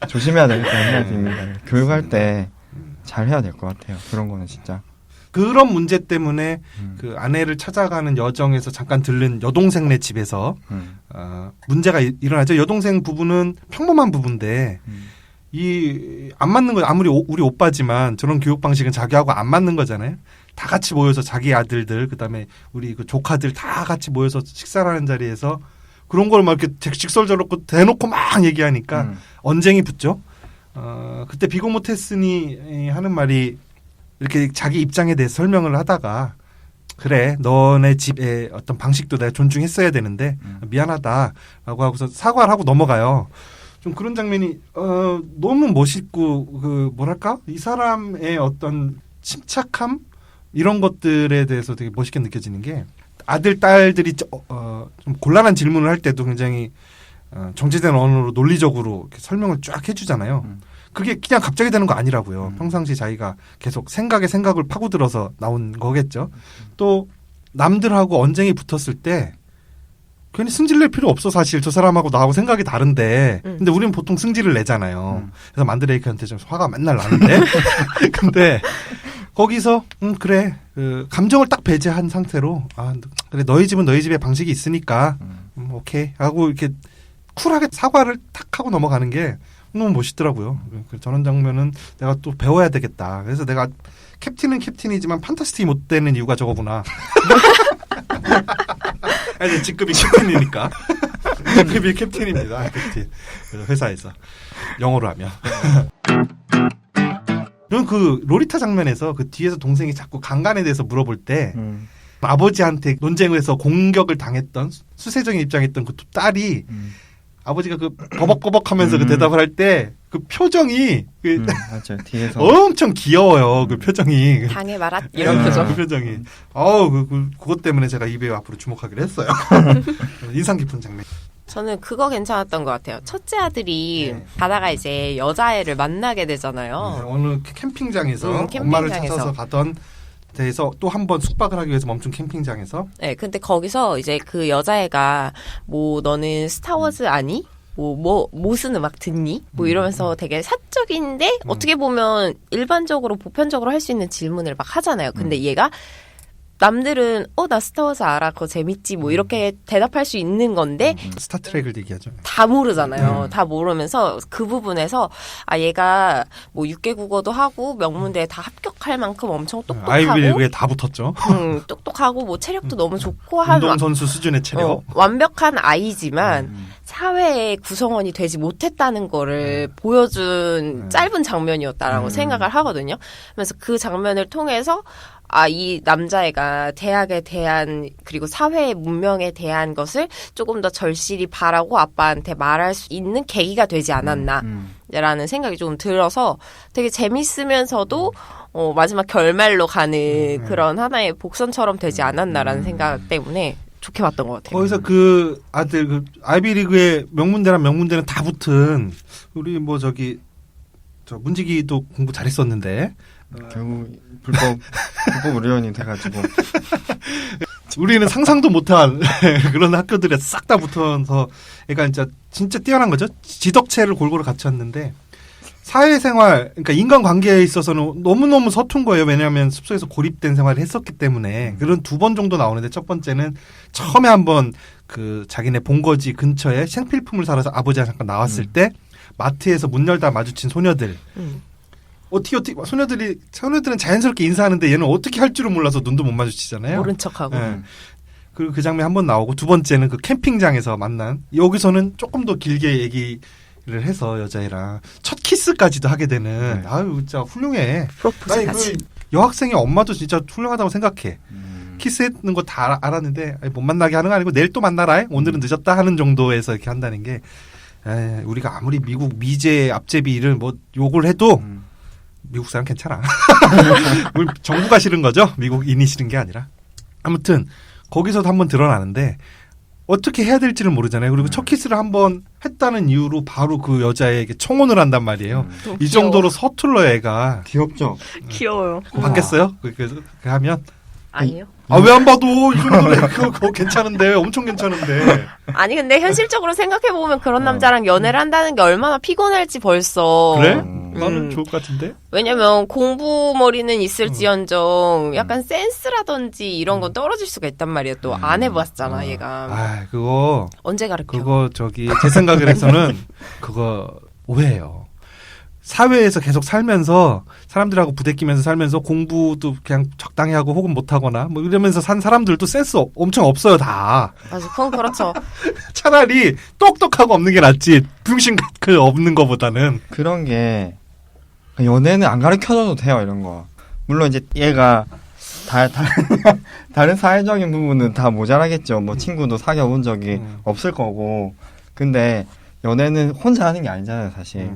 조심해야 되겠다는 생각이 듭니다. 교육할 때 잘 해야 될 것 같아요. 그런 거는 진짜. 그런 문제 때문에 그 아내를 찾아가는 여정에서 잠깐 들른 여동생네 집에서 문제가 일어나죠. 여동생 부부는 평범한 부부인데 안 맞는 거 아무리 우리 오빠지만 저런 교육 방식은 자기하고 안 맞는 거잖아요. 다 같이 모여서 자기 아들들 그다음에 우리 그 조카들 다 같이 모여서 식사를 하는 자리에서 그런 걸 막 이렇게 직설적으로 대놓고 막 얘기하니까 언쟁이 붙죠. 그때 비고 모테슨이 하는 말이 이렇게 자기 입장에 대해서 설명을 하다가 그래 너네 집의 어떤 방식도 내가 존중했어야 되는데 미안하다라고 하고서 사과를 하고 넘어가요. 좀 그런 장면이 너무 멋있고 그 뭐랄까 이 사람의 어떤 침착함 이런 것들에 대해서 되게 멋있게 느껴지는 게 아들 딸들이 좀 곤란한 질문을 할 때도 굉장히 정제된 언어로 논리적으로 이렇게 설명을 쫙 해주잖아요. 그게 그냥 갑자기 되는 거 아니라고요. 평상시 자기가 계속 생각을 파고들어서 나온 거겠죠. 또 남들하고 언쟁이 붙었을 때 괜히 승질낼 필요 없어 사실. 저 사람하고 나하고 생각이 다른데. 근데 우리는 보통 승질을 내잖아요. 그래서 만드레이크한테 좀 화가 맨날 나는데. 근데 거기서 그래 그 감정을 딱 배제한 상태로 그래 너희 집은 너희 집의 방식이 있으니까 오케이 하고 이렇게 쿨하게 사과를 탁 하고 넘어가는 게 너무 멋있더라고요. 저런 장면은 내가 또 배워야 되겠다. 그래서 내가 캡틴은 캡틴이지만 판타스틱이 못 되는 이유가 저거구나. 아니 직급이 캡틴이니까. 직급이 캡틴입니다. 캡틴. 회사에서 영어로 하면. 저는 그 로리타 장면에서 그 뒤에서 동생이 자꾸 강간에 대해서 물어볼 때 아버지한테 논쟁에서 공격을 당했던 수세적인 입장했던 그 두 딸이 아버지가 그 버벅버벅하면서 그 대답을 할 때 그 표정이 맞아요. 뒤에서 엄청 귀여워요. 그 표정이. 당해봐라 이런 그 표정. 표정이. 그것 때문에 제가 이 배우 앞으로 주목하기로 했어요. 인상 깊은 장면. 저는 그거 괜찮았던 것 같아요. 첫째 아들이 네. 가다가 이제 여자애를 만나게 되잖아요. 어느 캠핑장에서 캠핑장에서. 엄마를 찾아서 가던 데에서 또 한 번 숙박을 하기 위해서 멈춘 캠핑장에서. 네, 근데 거기서 이제 그 여자애가 뭐 너는 스타워즈 아니? 뭐 무슨 음악 듣니? 뭐 이러면서 되게 사적인데 어떻게 보면 일반적으로 보편적으로 할 수 있는 질문을 막 하잖아요. 근데 얘가 남들은 나 스타워즈 알아, 그거 재밌지, 뭐 이렇게 대답할 수 있는 건데 스타트랙을 얘기하죠. 다 모르잖아요. 다 모르면서 그 부분에서 얘가 뭐 6개 국어도 하고 명문대에 다 합격할 만큼 엄청 똑똑하고 아이비리그에 다 붙었죠. 똑똑하고 뭐 체력도 너무 좋고 한 운동선수 수준의 체력. 완벽한 아이지만 사회의 구성원이 되지 못했다는 거를 보여준 짧은 장면이었다라고 생각을 하거든요. 그래서 그 장면을 통해서 이 남자애가 대학에 대한 그리고 사회의 문명에 대한 것을 조금 더 절실히 바라고 아빠한테 말할 수 있는 계기가 되지 않았나라는 생각이 좀 들어서 되게 재밌으면서도 마지막 결말로 가는 그런 하나의 복선처럼 되지 않았나라는 생각 때문에 좋게 봤던 것 같아요. 거기서 그 아들 그 아이비리그의 명문대는 다 붙은 우리 뭐 저 문지기도 공부 잘했었는데 결국 불법 의료원이 돼가지고 우리는 상상도 못한 그런 학교들에 싹 다 붙어서 그러니까 진짜 뛰어난 거죠. 지덕체를 골고루 갖췄는데 사회생활 그러니까 인간관계에 있어서는 너무너무 서툰 거예요. 왜냐하면 숲속에서 고립된 생활을 했었기 때문에 그런 2번 정도 나오는데 첫 번째는 처음에 한번 그 자기네 본거지 근처에 생필품을 사러서 아버지가 잠깐 나왔을 때 마트에서 문 열다 마주친 소녀들 어떻게 소녀들은 자연스럽게 인사하는데 얘는 어떻게 할 줄은 몰라서 눈도 못 마주치잖아요. 모른 척하고. 네. 그리고 그 장면 한번 나오고 두 번째는 그 캠핑장에서 만난 여기서는 조금 더 길게 얘기를 해서 여자애랑 첫 키스까지도 하게 되는 아유 진짜 훌륭해. 프로포즈까지. 그 여학생의 엄마도 진짜 훌륭하다고 생각해. 키스했는 거 다 알았는데 못 만나게 하는 거 아니고 내일 또 만나라. 오늘은 늦었다 하는 정도에서 이렇게 한다는 게 우리가 아무리 미국 미제 앞제비 일을 뭐 욕을 해도 미국 사람 괜찮아. 정부가 싫은 거죠. 미국인이 싫은 게 아니라. 아무튼 거기서도 한번 드러나는데 어떻게 해야 될지를 모르잖아요. 그리고 첫 키스를 한번 했다는 이유로 바로 그 여자에게 청혼을 한단 말이에요. 이 정도로 서툴러 애가. 귀엽죠. 귀여워요. 봤겠어요? 그래서 하면 아니요. 왜 안 봐도 이 정도로 그거 괜찮은데 엄청 괜찮은데. 아니 근데 현실적으로 생각해 보면 그런 남자랑 연애를 한다는 게 얼마나 피곤할지 벌써. 그래? 나는 좋을 것 같은데. 왜냐면 공부 머리는 있을지언정 약간 센스라든지 이런 건 떨어질 수가 있단 말이에요. 또 안 해봤잖아 얘가. 그거 언제 가르쳐? 그거 제 생각을 해서는 그거 오해예요. 사회에서 계속 살면서 사람들하고 부대끼면서 살면서 공부도 그냥 적당히 하고 혹은 못하거나 뭐 이러면서 산 사람들도 센스 엄청 없어요 다. 맞아, 그건 그렇죠. 차라리 똑똑하고 없는 게 낫지 병신 없는 거보다는. 그런 게 연애는 안 가르쳐줘도 돼요 이런 거. 물론 이제 얘가 다른 사회적인 부분은 다 모자라겠죠. 뭐 친구도 사귀어 본 적이 없을 거고. 근데 연애는 혼자 하는 게 아니잖아요 사실.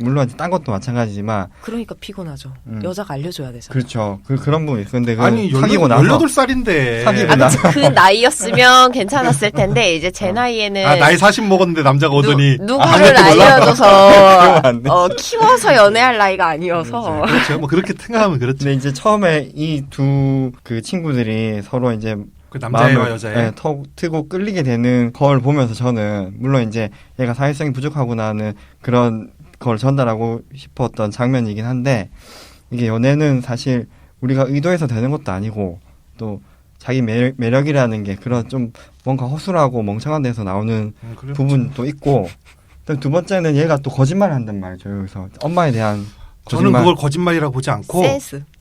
물론 딴 것도 마찬가지지만 그러니까 피곤하죠. 여자가 알려줘야 되잖아. 그렇죠. 그런 부분이 있어요. 근데 아니 사귀고 나서 18살인데 사귀고 나서 그 나이였으면 괜찮았을 텐데 이제 제 나이에는 나이 40 먹었는데 남자가 오더니 누구를 알려줘서 키워서 연애할 나이가 아니어서. 그렇죠. 뭐 그렇게 생각하면 그렇죠. 근데 이제 처음에 이 두 그 친구들이 서로 이제 그 남자애와 마음을, 여자애 트고 끌리게 되는 걸 보면서 저는 물론 이제 얘가 사회성이 부족하구나는 그런 걸 전달하고 싶었던 장면이긴 한데 이게 연애는 사실 우리가 의도해서 되는 것도 아니고 또 자기 매력이라는 게 그런 좀 뭔가 허술하고 멍청한 데서 나오는 부분도 있고 두 번째는 얘가 또 거짓말을 한단 말이죠. 여기서 엄마에 대한 저는 그걸 거짓말이라고 보지 않고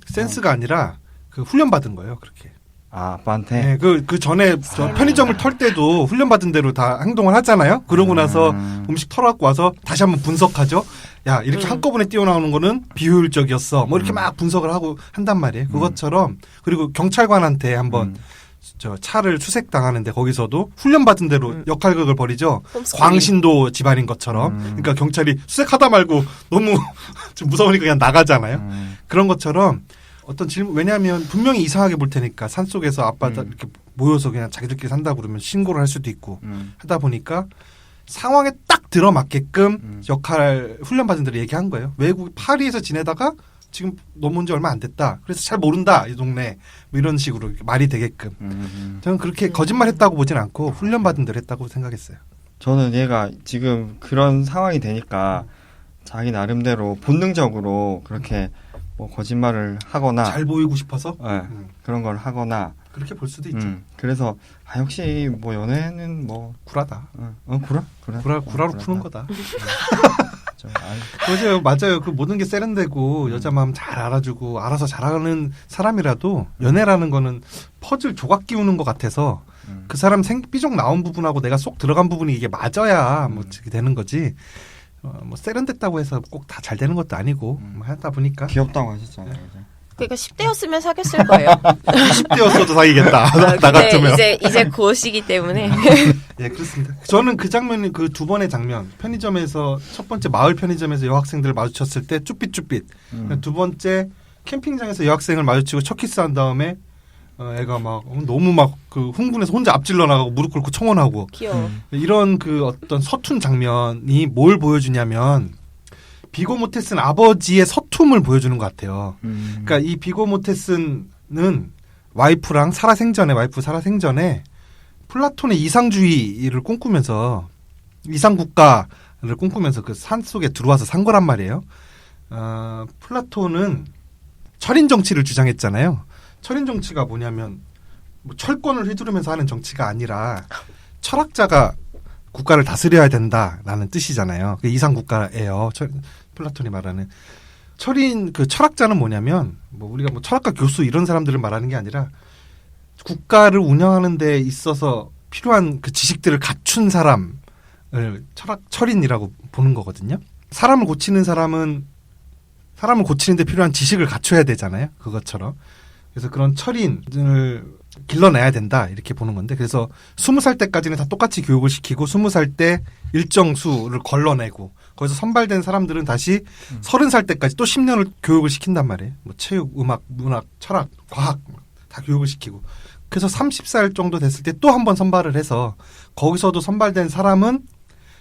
센스가 아니라 그 훈련받은 거예요. 그렇게. 아빠한테? 네, 그 전에 편의점을 털 때도 훈련받은 대로 다 행동을 하잖아요. 그러고 나서 음식 털어갖고 와서 다시 한번 분석하죠. 야, 이렇게 한꺼번에 뛰어나오는 거는 비효율적이었어. 뭐 이렇게 막 분석을 하고 한단 말이에요. 그것처럼, 그리고 경찰관한테 한번 저 차를 수색당하는데 거기서도 훈련받은 대로 역할극을 벌이죠. 광신도 집안인 것처럼. 그러니까 경찰이 수색하다 말고 너무 좀 무서우니까 그냥 나가잖아요. 그런 것처럼 어떤 질문, 왜냐하면 분명히 이상하게 볼 테니까 산속에서 아빠들 이렇게 모여서 그냥 자기들끼리 산다고 그러면 신고를 할 수도 있고 하다 보니까 상황에 딱 들어맞게끔 역할 훈련받은 대로 얘기한 거예요. 외국 파리에서 지내다가 지금 넘어온 지 얼마 안 됐다. 그래서 잘 모른다 이 동네. 뭐 이런 식으로 말이 되게끔. 저는 그렇게 거짓말했다고 보진 않고 훈련받은 대로 했다고 생각했어요. 저는 얘가 지금 그런 상황이 되니까 자기 나름대로 본능적으로 그렇게 뭐 거짓말을 하거나 잘 보이고 싶어서 네, 그런 걸 하거나 그렇게 볼 수도 있죠. 그래서 역시 뭐 연애는 뭐 구라다. 구라로 푸는 거다. 맞아요. 그 모든 게 세련되고 여자 마음 잘 알아주고 알아서 잘하는 사람이라도 연애라는 거는 퍼즐 조각 끼우는 것 같아서 그 사람 삐죽 나온 부분하고 내가 쏙 들어간 부분이 이게 맞아야 뭐 되는 거지. 뭐 세련됐다고 해서 꼭 다 잘 되는 것도 아니고 하다 보니까 귀엽다고 하셨잖아요. 그러니까 10대였으면 사귀었을 거예요. 20대였어도 사귀겠다. 나 같으면. 이제 그 시기 때문에. 예, 그렇습니다. 저는 그 장면이 그 두 번의 장면, 편의점에서 첫 번째 마을 편의점에서 여학생들을 마주쳤을 때 쭈삣쭈삣. 두 번째 캠핑장에서 여학생을 마주치고 첫 키스한 다음에 애가 막 너무 막 그 흥분해서 혼자 앞질러 나가고 무릎 꿇고 청혼하고. 귀여워. 이런 그 어떤 서툰 장면이 뭘 보여주냐면 비고 모테슨 아버지의 서툼을 보여주는 것 같아요. 그러니까 이 비고 모테슨은 와이프 사라 생전에 플라톤의 이상주의를 꿈꾸면서 이상국가를 꿈꾸면서 그 산 속에 들어와서 산 거란 말이에요. 플라톤은 철인 정치를 주장했잖아요. 철인 정치가 뭐냐면 뭐 철권을 휘두르면서 하는 정치가 아니라 철학자가 국가를 다스려야 된다라는 뜻이잖아요. 그 이상국가예요. 플라톤이 말하는 철인 그 철학자는 뭐냐면 뭐 우리가 뭐 철학가 교수 이런 사람들을 말하는 게 아니라 국가를 운영하는 데 있어서 필요한 그 지식들을 갖춘 사람을 철인이라고 보는 거거든요. 사람을 고치는 사람은 사람을 고치는 데 필요한 지식을 갖춰야 되잖아요. 그것처럼. 그래서 그런 철인을 길러내야 된다 이렇게 보는 건데 그래서 20살 때까지는 다 똑같이 교육을 시키고 20살 때 일정 수를 걸러내고 거기서 선발된 사람들은 다시 30살 때까지 또 10년을 교육을 시킨단 말이에요. 뭐 체육, 음악, 문학, 철학, 과학 다 교육을 시키고 그래서 30살 정도 됐을 때 또 한 번 선발을 해서 거기서도 선발된 사람은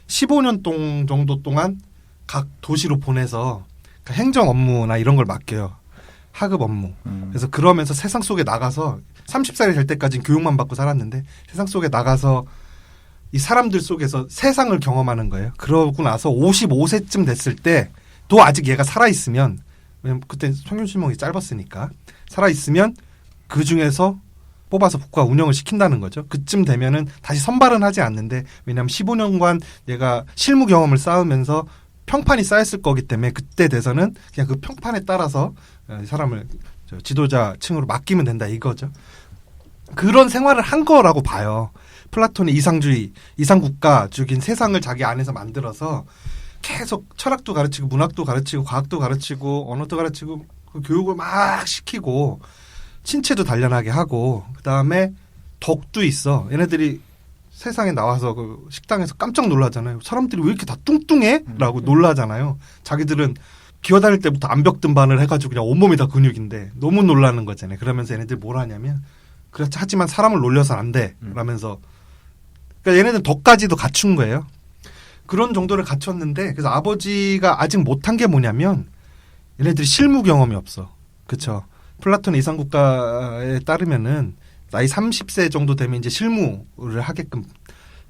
15년 정도 동안 각 도시로 보내서 그러니까 행정 업무나 이런 걸 맡겨요. 하급 업무. 그래서 그러면서 세상 속에 나가서 30살이 될 때까지는 교육만 받고 살았는데 세상 속에 나가서 이 사람들 속에서 세상을 경험하는 거예요. 그러고 나서 55세쯤 됐을 때 또 아직 얘가 살아있으면 왜냐면 그때 평균수명이 짧았으니까 살아있으면 그 중에서 뽑아서 국가 운영을 시킨다는 거죠. 그쯤 되면은 다시 선발은 하지 않는데 왜냐하면 15년간 얘가 실무 경험을 쌓으면서 평판이 쌓였을 거기 때문에 그때 돼서는 그냥 그 평판에 따라서 사람을 지도자층으로 맡기면 된다 이거죠. 그런 생활을 한 거라고 봐요. 플라톤의 이상주의, 이상국가적인 세상을 자기 안에서 만들어서 계속 철학도 가르치고 문학도 가르치고 과학도 가르치고 언어도 가르치고 그 교육을 막 시키고 신체도 단련하게 하고 그다음에 덕도 있어. 얘네들이 세상에 나와서 그 식당에서 깜짝 놀라잖아요. 사람들이 왜 이렇게 다 뚱뚱해? 라고 놀라잖아요. 자기들은 기어다닐 때부터 암벽 등반을 해가지고 그냥 온몸이 다 근육인데 너무 놀라는 거잖아요. 그러면서 얘네들이 뭘 하냐면 그렇지 하지만 사람을 놀려서는 안 돼. 라면서 그러니까 얘네들은 덕까지도 갖춘 거예요. 그런 정도를 갖췄는데 그래서 아버지가 아직 못한 게 뭐냐면 얘네들이 실무 경험이 없어. 그렇죠. 플라톤의 이상국가에 따르면은 나이 30세 정도 되면 이제 실무를 하게끔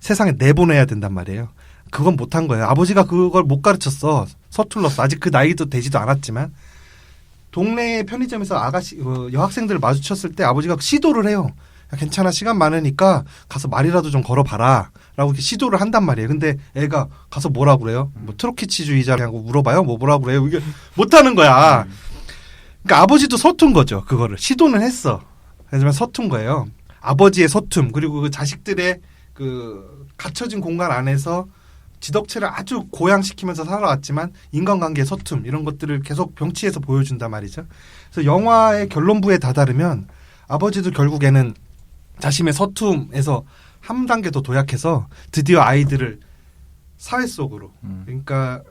세상에 내보내야 된단 말이에요. 그건 못한 거예요. 아버지가 그걸 못 가르쳤어. 서툴렀어. 아직 그 나이도 되지도 않았지만 동네 편의점에서 여학생들을 마주쳤을 때 아버지가 시도를 해요. 야, 괜찮아 시간 많으니까 가서 말이라도 좀 걸어봐라 라고 이렇게 시도를 한단 말이에요. 근데 애가 가서 뭐라고 그래요? 뭐 트로키치주의자라고 물어봐요? 뭐라고 그래요? 이게 못하는 거야. 그러니까 아버지도 서툰 거죠. 그거를 시도는 했어. 하지만 서툰 거예요. 아버지의 서툼 그리고 그 자식들의 그 갇혀진 공간 안에서 지덕체를 아주 고양시키면서 살아왔지만 인간관계의 서툼 이런 것들을 계속 병치해서 보여준단 말이죠. 그래서 영화의 결론부에 다다르면 아버지도 결국에는 자신의 서툼에서 한 단계 더 도약해서 드디어 아이들을 사회 속으로 그러니까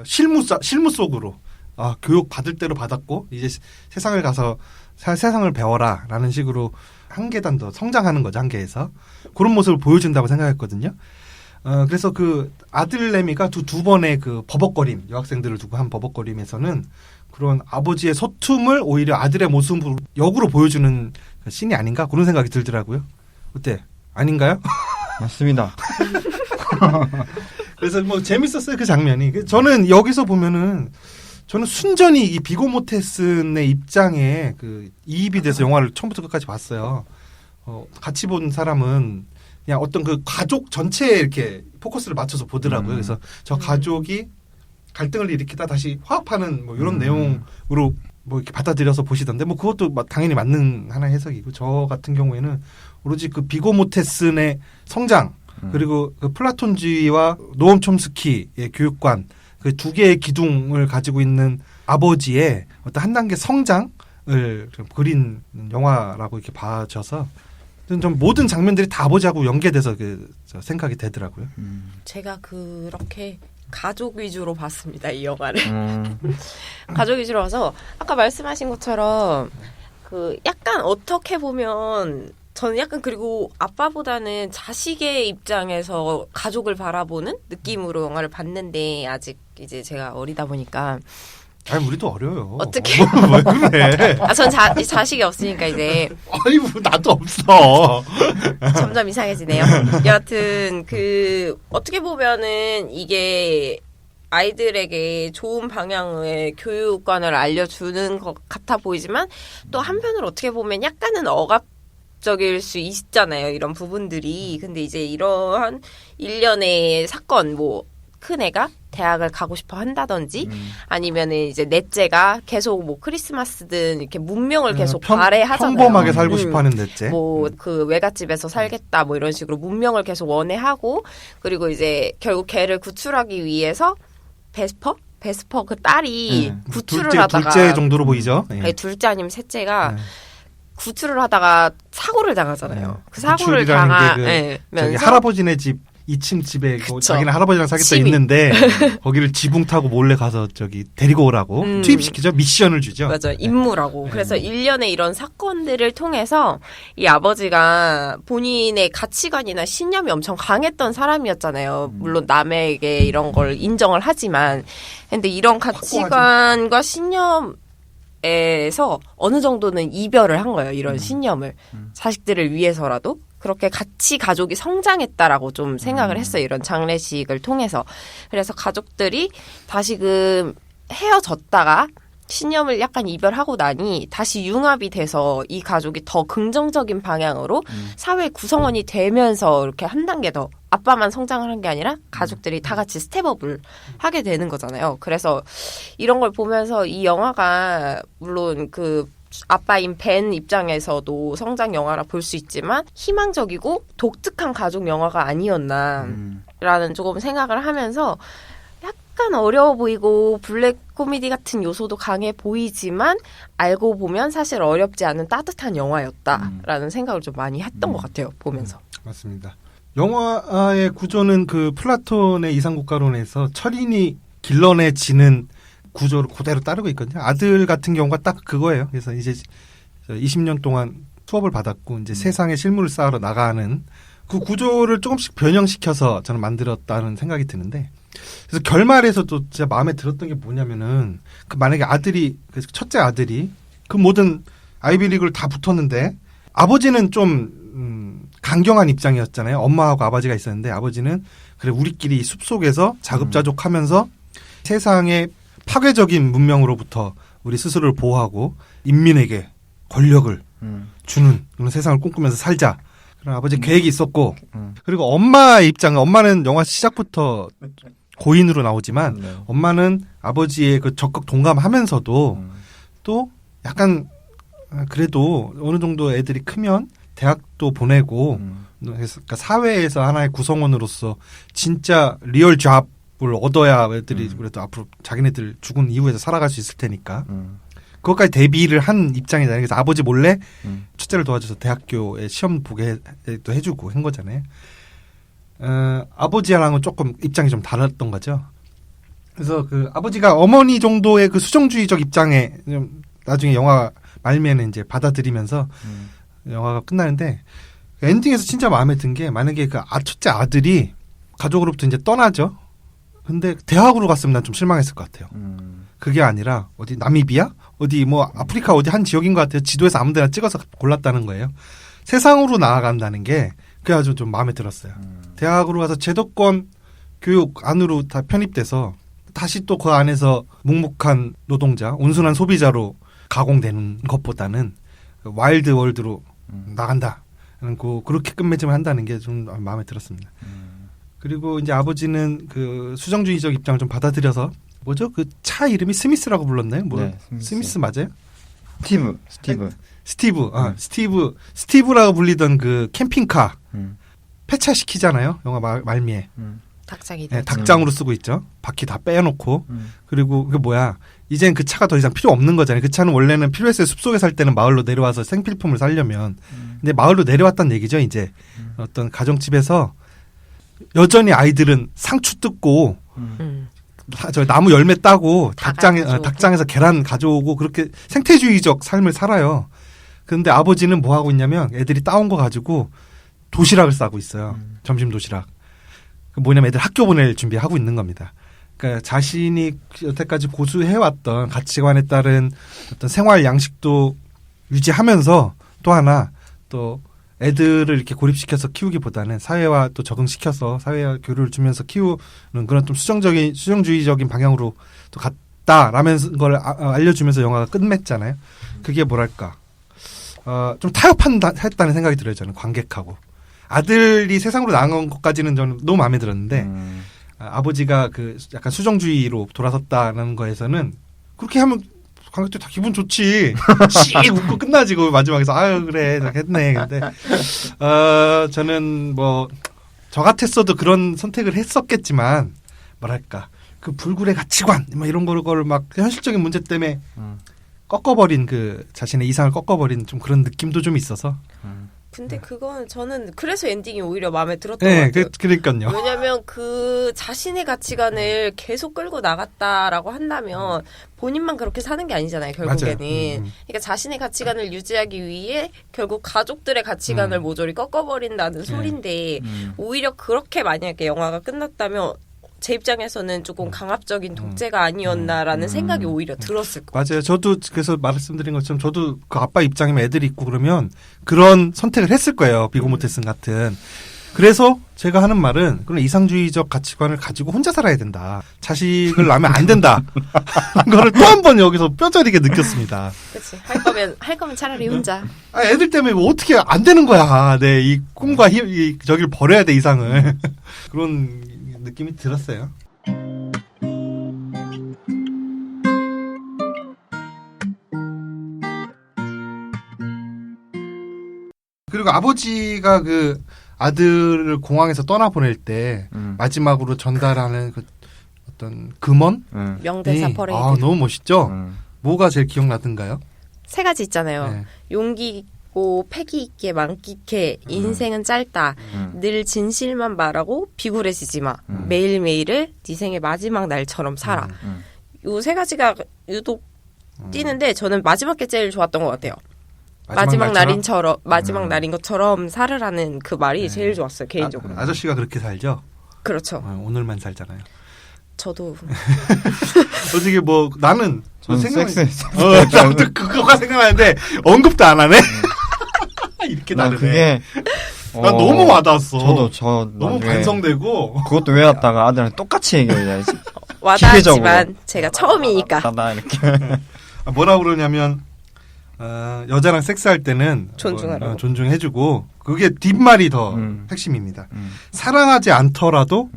실무 속으로 교육 받을 대로 받았고 이제 세상을 가서 세상을 배워라라는 식으로 한 계단 더 성장하는 거죠. 한계에서 그런 모습을 보여준다고 생각했거든요. 그래서 그 아들 레미가 두 번의 그 버벅거림 여학생들을 두고 한 버벅거림에서는 그런 아버지의 서툼을 오히려 아들의 모습으로 역으로 보여주는 씬이 아닌가 그런 생각이 들더라고요. 어때? 아닌가요? 맞습니다. 그래서 뭐 재밌었어요 그 장면이. 저는 여기서 보면은 저는 순전히 이 비고 모테슨의 입장에 그 이입이 돼서 영화를 처음부터 끝까지 봤어요. 같이 본 사람은 그냥 어떤 그 가족 전체에 이렇게 포커스를 맞춰서 보더라고요. 그래서 저 가족이 갈등을 일으키다 다시 화합하는 뭐 이런 내용으로 뭐 이렇게 받아들여서 보시던데 뭐 그것도 당연히 맞는 하나의 해석이고 저 같은 경우에는 오로지 그 비고 모테슨의 성장 그리고 그 플라톤주의와 노엄 촘스키의 교육관 그 두 개의 기둥을 가지고 있는 아버지의 어떤 한 단계 성장을 그린 영화라고 이렇게 봐져서 좀 모든 장면들이 다 아버지하고 연계돼서 생각이 되더라고요. 제가 그렇게 가족 위주로 봤습니다, 이 영화를. 가족 위주로 봐서 아까 말씀하신 것처럼 그 약간 어떻게 보면 저는 약간 그리고 아빠보다는 자식의 입장에서 가족을 바라보는 느낌으로 영화를 봤는데 아직 이제 제가 어리다 보니까 아니 우리도 어려요. 어떻게 왜 그래? 전 자식이 없으니까 이제 아니 뭐 나도 없어. 점점 이상해지네요. 여하튼 그 어떻게 보면은 이게 아이들에게 좋은 방향의 교육관을 알려주는 것 같아 보이지만 또 한편으로 어떻게 보면 약간은 억압적일 수 있잖아요. 이런 부분들이. 근데 이제 이러한 일련의 사건 뭐 큰애가 대학을 가고 싶어 한다든지 아니면은 이제 넷째가 계속 뭐 크리스마스든 이렇게 문명을 계속 발해하잖아요. 평범하게 살고 싶어 하는 넷째. 뭐 그 외갓집에서 살겠다 뭐 이런 식으로 문명을 계속 원해하고 그리고 이제 결국 걔를 구출하기 위해서 베스퍼 그 딸이 구출을 하다가 둘째 정도로 보이죠. 아니, 둘째 아니면 셋째가 구출을 하다가 사고를 당하잖아요. 그 사고를 저기 할아버지네 집 2층 집에 자기는 할아버지랑 사겠다 있는데 거기를 지붕 타고 몰래 가서 저기 데리고 오라고 투입시키죠. 미션을 주죠. 맞아요. 임무라고. 그래서 일련의 이런 사건들을 통해서 이 아버지가 본인의 가치관이나 신념이 엄청 강했던 사람이었잖아요. 물론 남에게 이런 걸 인정을 하지만 근데 이런 가치관과 신념 에서 어느 정도는 이별을 한 거예요. 이런 신념을. 자식들을 위해서라도. 그렇게 같이 가족이 성장했다라고 좀 생각을 했어요. 이런 장례식을 통해서. 그래서 가족들이 다시금 헤어졌다가 신념을 약간 이별하고 나니 다시 융합이 돼서 이 가족이 더 긍정적인 방향으로 사회 구성원이 되면서 이렇게 한 단계 더 아빠만 성장을 한 게 아니라 가족들이 다 같이 스텝업을 하게 되는 거잖아요. 그래서 이런 걸 보면서 이 영화가 물론 그 아빠인 벤 입장에서도 성장 영화라 볼 수 있지만 희망적이고 독특한 가족 영화가 아니었나라는 조금 생각을 하면서 약간 어려워 보이고 블랙 코미디 같은 요소도 강해 보이지만 알고 보면 사실 어렵지 않은 따뜻한 영화였다라는 생각을 좀 많이 했던 것 같아요. 보면서. 맞습니다. 영화의 구조는 그 플라톤의 이상국가론에서 철인이 길러내지는 구조를 그대로 따르고 있거든요. 아들 같은 경우가 딱 그거예요. 그래서 이제 20년 동안 수업을 받았고 이제 세상에 실물을 쌓으러 나가는 그 구조를 조금씩 변형시켜서 저는 만들었다는 생각이 드는데 그래서 결말에서도 진짜 마음에 들었던 게 뭐냐면은 그 만약에 아들이 그 첫째 아들이 그 모든 아이비리그를 다 붙었는데 아버지는 좀 강경한 입장이었잖아요. 엄마하고 아버지가 있었는데 아버지는 그래 우리끼리 숲속에서 자급자족하면서 세상의 파괴적인 문명으로부터 우리 스스로를 보호하고 인민에게 권력을 주는 그런 세상을 꿈꾸면서 살자. 그런 아버지 계획이 있었고 그리고 엄마의 입장은 엄마는 영화 시작부터 고인으로 나오지만 엄마는 아버지의 그 적극 동감하면서도 또 약간 그래도 어느 정도 애들이 크면 대학도 보내고 그러니까 사회에서 하나의 구성원으로서 진짜 리얼 잡을 얻어야 애들이 그래도 앞으로 자기네들 죽은 이후에도 살아갈 수 있을 테니까 그것까지 대비를 한 입장이잖아요. 그래서 아버지 몰래 첫째를 도와줘서 대학교에 시험 보게 또 해주고 한 거잖아요. 아버지랑은 조금 입장이 좀 달랐던 거죠. 그래서 그 아버지가 어머니 정도의 그 수정주의적 입장에 좀 나중에 영화 말미에는 이제 받아들이면서 영화가 끝나는데 엔딩에서 진짜 마음에 든 게 만약에 그 첫째 아들이 가족으로부터 이제 떠나죠. 근데 대학으로 갔으면 난 좀 실망했을 것 같아요. 그게 아니라 어디 나미비아? 어디 뭐 아프리카 어디 한 지역인 것 같아요. 지도에서 아무 데나 찍어서 골랐다는 거예요. 세상으로 나아간다는 게 그게 아주 좀 마음에 들었어요. 대학으로 가서 제도권 교육 안으로 다 편입돼서 다시 또 그 안에서 묵묵한 노동자, 온순한 소비자로 가공되는 것보다는 와일드 월드로 나간다. 그렇게 끝맺음을 한다는 게 좀 마음에 들었습니다. 그리고 이제 아버지는 그 수정주의적 입장을 좀 받아들여서 뭐죠? 그 차 이름이 스미스라고 불렀나요? 뭐 네, 스미스 맞아요? 스티브라고 불리던 그 캠핑카 폐차시키잖아요. 영화 말미에. 닭장이 네, 닭장으로 쓰고 있죠. 바퀴 다 빼놓고. 그리고 그 뭐야? 이젠 그 차가 더 이상 필요 없는 거잖아요. 그 차는 원래는 필요했어요. 숲속에 살 때는 마을로 내려와서 생필품을 살려면. 근데 마을로 내려왔다는 얘기죠. 이제 어떤 가정집에서 여전히 아이들은 상추 뜯고 저 나무 열매 따고 닭장에서 계란 가져오고 그렇게 생태주의적 삶을 살아요. 그런데 아버지는 뭐 하고 있냐면 애들이 따온 거 가지고 도시락을 싸고 있어요. 점심 도시락. 뭐냐면 애들 학교 보낼 준비하고 있는 겁니다. 그러니까 자신이 여태까지 고수해왔던 가치관에 따른 어떤 생활 양식도 유지하면서 또 하나 또 애들을 이렇게 고립시켜서 키우기보다는 사회와 또 적응시켜서 사회와 교류를 주면서 키우는 그런 좀 수정주의적인 방향으로 또 갔다라는 걸 알려주면서 영화가 끝맺잖아요. 그게 뭐랄까 좀 타협했다는 생각이 들어요. 저는 관객하고 아들이 세상으로 나간 것까지는 저는 너무 마음에 들었는데 아버지가 그 약간 수정주의로 돌아섰다는 거에서는 그렇게 하면 관객들 다 기분 좋지. 씩 웃고 끝나지. 그 마지막에서 아유 그래 했네. 근데 저는 뭐 저 같았어도 그런 선택을 했었겠지만 뭐랄까 그 불굴의 가치관 뭐 이런 거를 막 현실적인 문제 때문에 꺾어버린 그 자신의 이상을 꺾어버린 좀 그런 느낌도 좀 있어서. 근데 그건 저는 그래서 엔딩이 오히려 마음에 들었던 네, 것 같아요. 그러니까요. 왜냐하면 그 자신의 가치관을 계속 끌고 나갔다라고 한다면 본인만 그렇게 사는 게 아니잖아요. 결국에는. 그러니까 자신의 가치관을 유지하기 위해 결국 가족들의 가치관을 모조리 꺾어버린다는 소린데 오히려 그렇게 만약에 영화가 끝났다면 제 입장에서는 조금 강압적인 독재가 아니었나라는 생각이 오히려 들었을 거예요. 맞아요. 저도 그래서 말씀드린 것처럼 저도 그 아빠 입장이면 애들이 있고 그러면 그런 선택을 했을 거예요. 비고 모테슨 같은. 그래서 제가 하는 말은 그런 이상주의적 가치관을 가지고 혼자 살아야 된다. 자식을 낳으면 안 된다. 그거를 또 한 번 여기서 뼈저리게 느꼈습니다. 그렇지. 할 거면 차라리 혼자. 애들 때문에 뭐 어떻게 안 되는 거야. 네, 이 꿈과 저기를 버려야 돼 이상을. 그런 느낌이 들었어요. 그리고 아버지가 그 아들을 공항에서 떠나보낼 때 마지막으로 전달하는 그 어떤 금원? 명대사 퍼레이드. 너무 멋있죠? 뭐가 제일 기억나던가요? 세 가지 있잖아요. 네. 용기 있고 패기 있게 만끽해. 인생은 짧다. 늘 진실만 말하고 비굴해지지 마. 매일매일을 네 생의 마지막 날처럼 살아. 요 세 가지가 유독 띄는데 저는 마지막 게 제일 좋았던 것 같아요. 마지막 날인 것처럼 살으라는 그 말이 제일 좋았어요. 개인적으로. 아저씨가 그렇게 살죠? 그렇죠. 오늘만 살잖아요. 저도 솔직히 뭐 나는 섹스했어. 그거가 생각나는데 언급도 안 하네. 이렇게 다르네. 그게 나 너무 와닿았어. 저도 너무 반성되고. 그것도 외웠다가 아들한테 똑같이 얘기해야지. 와닿지만 제가 처음이니까. 이렇게. 뭐라 그러냐면 여자랑 섹스할 때는 존중하라고. 존중해주고 그게 뒷말이 더 핵심입니다. 사랑하지 않더라도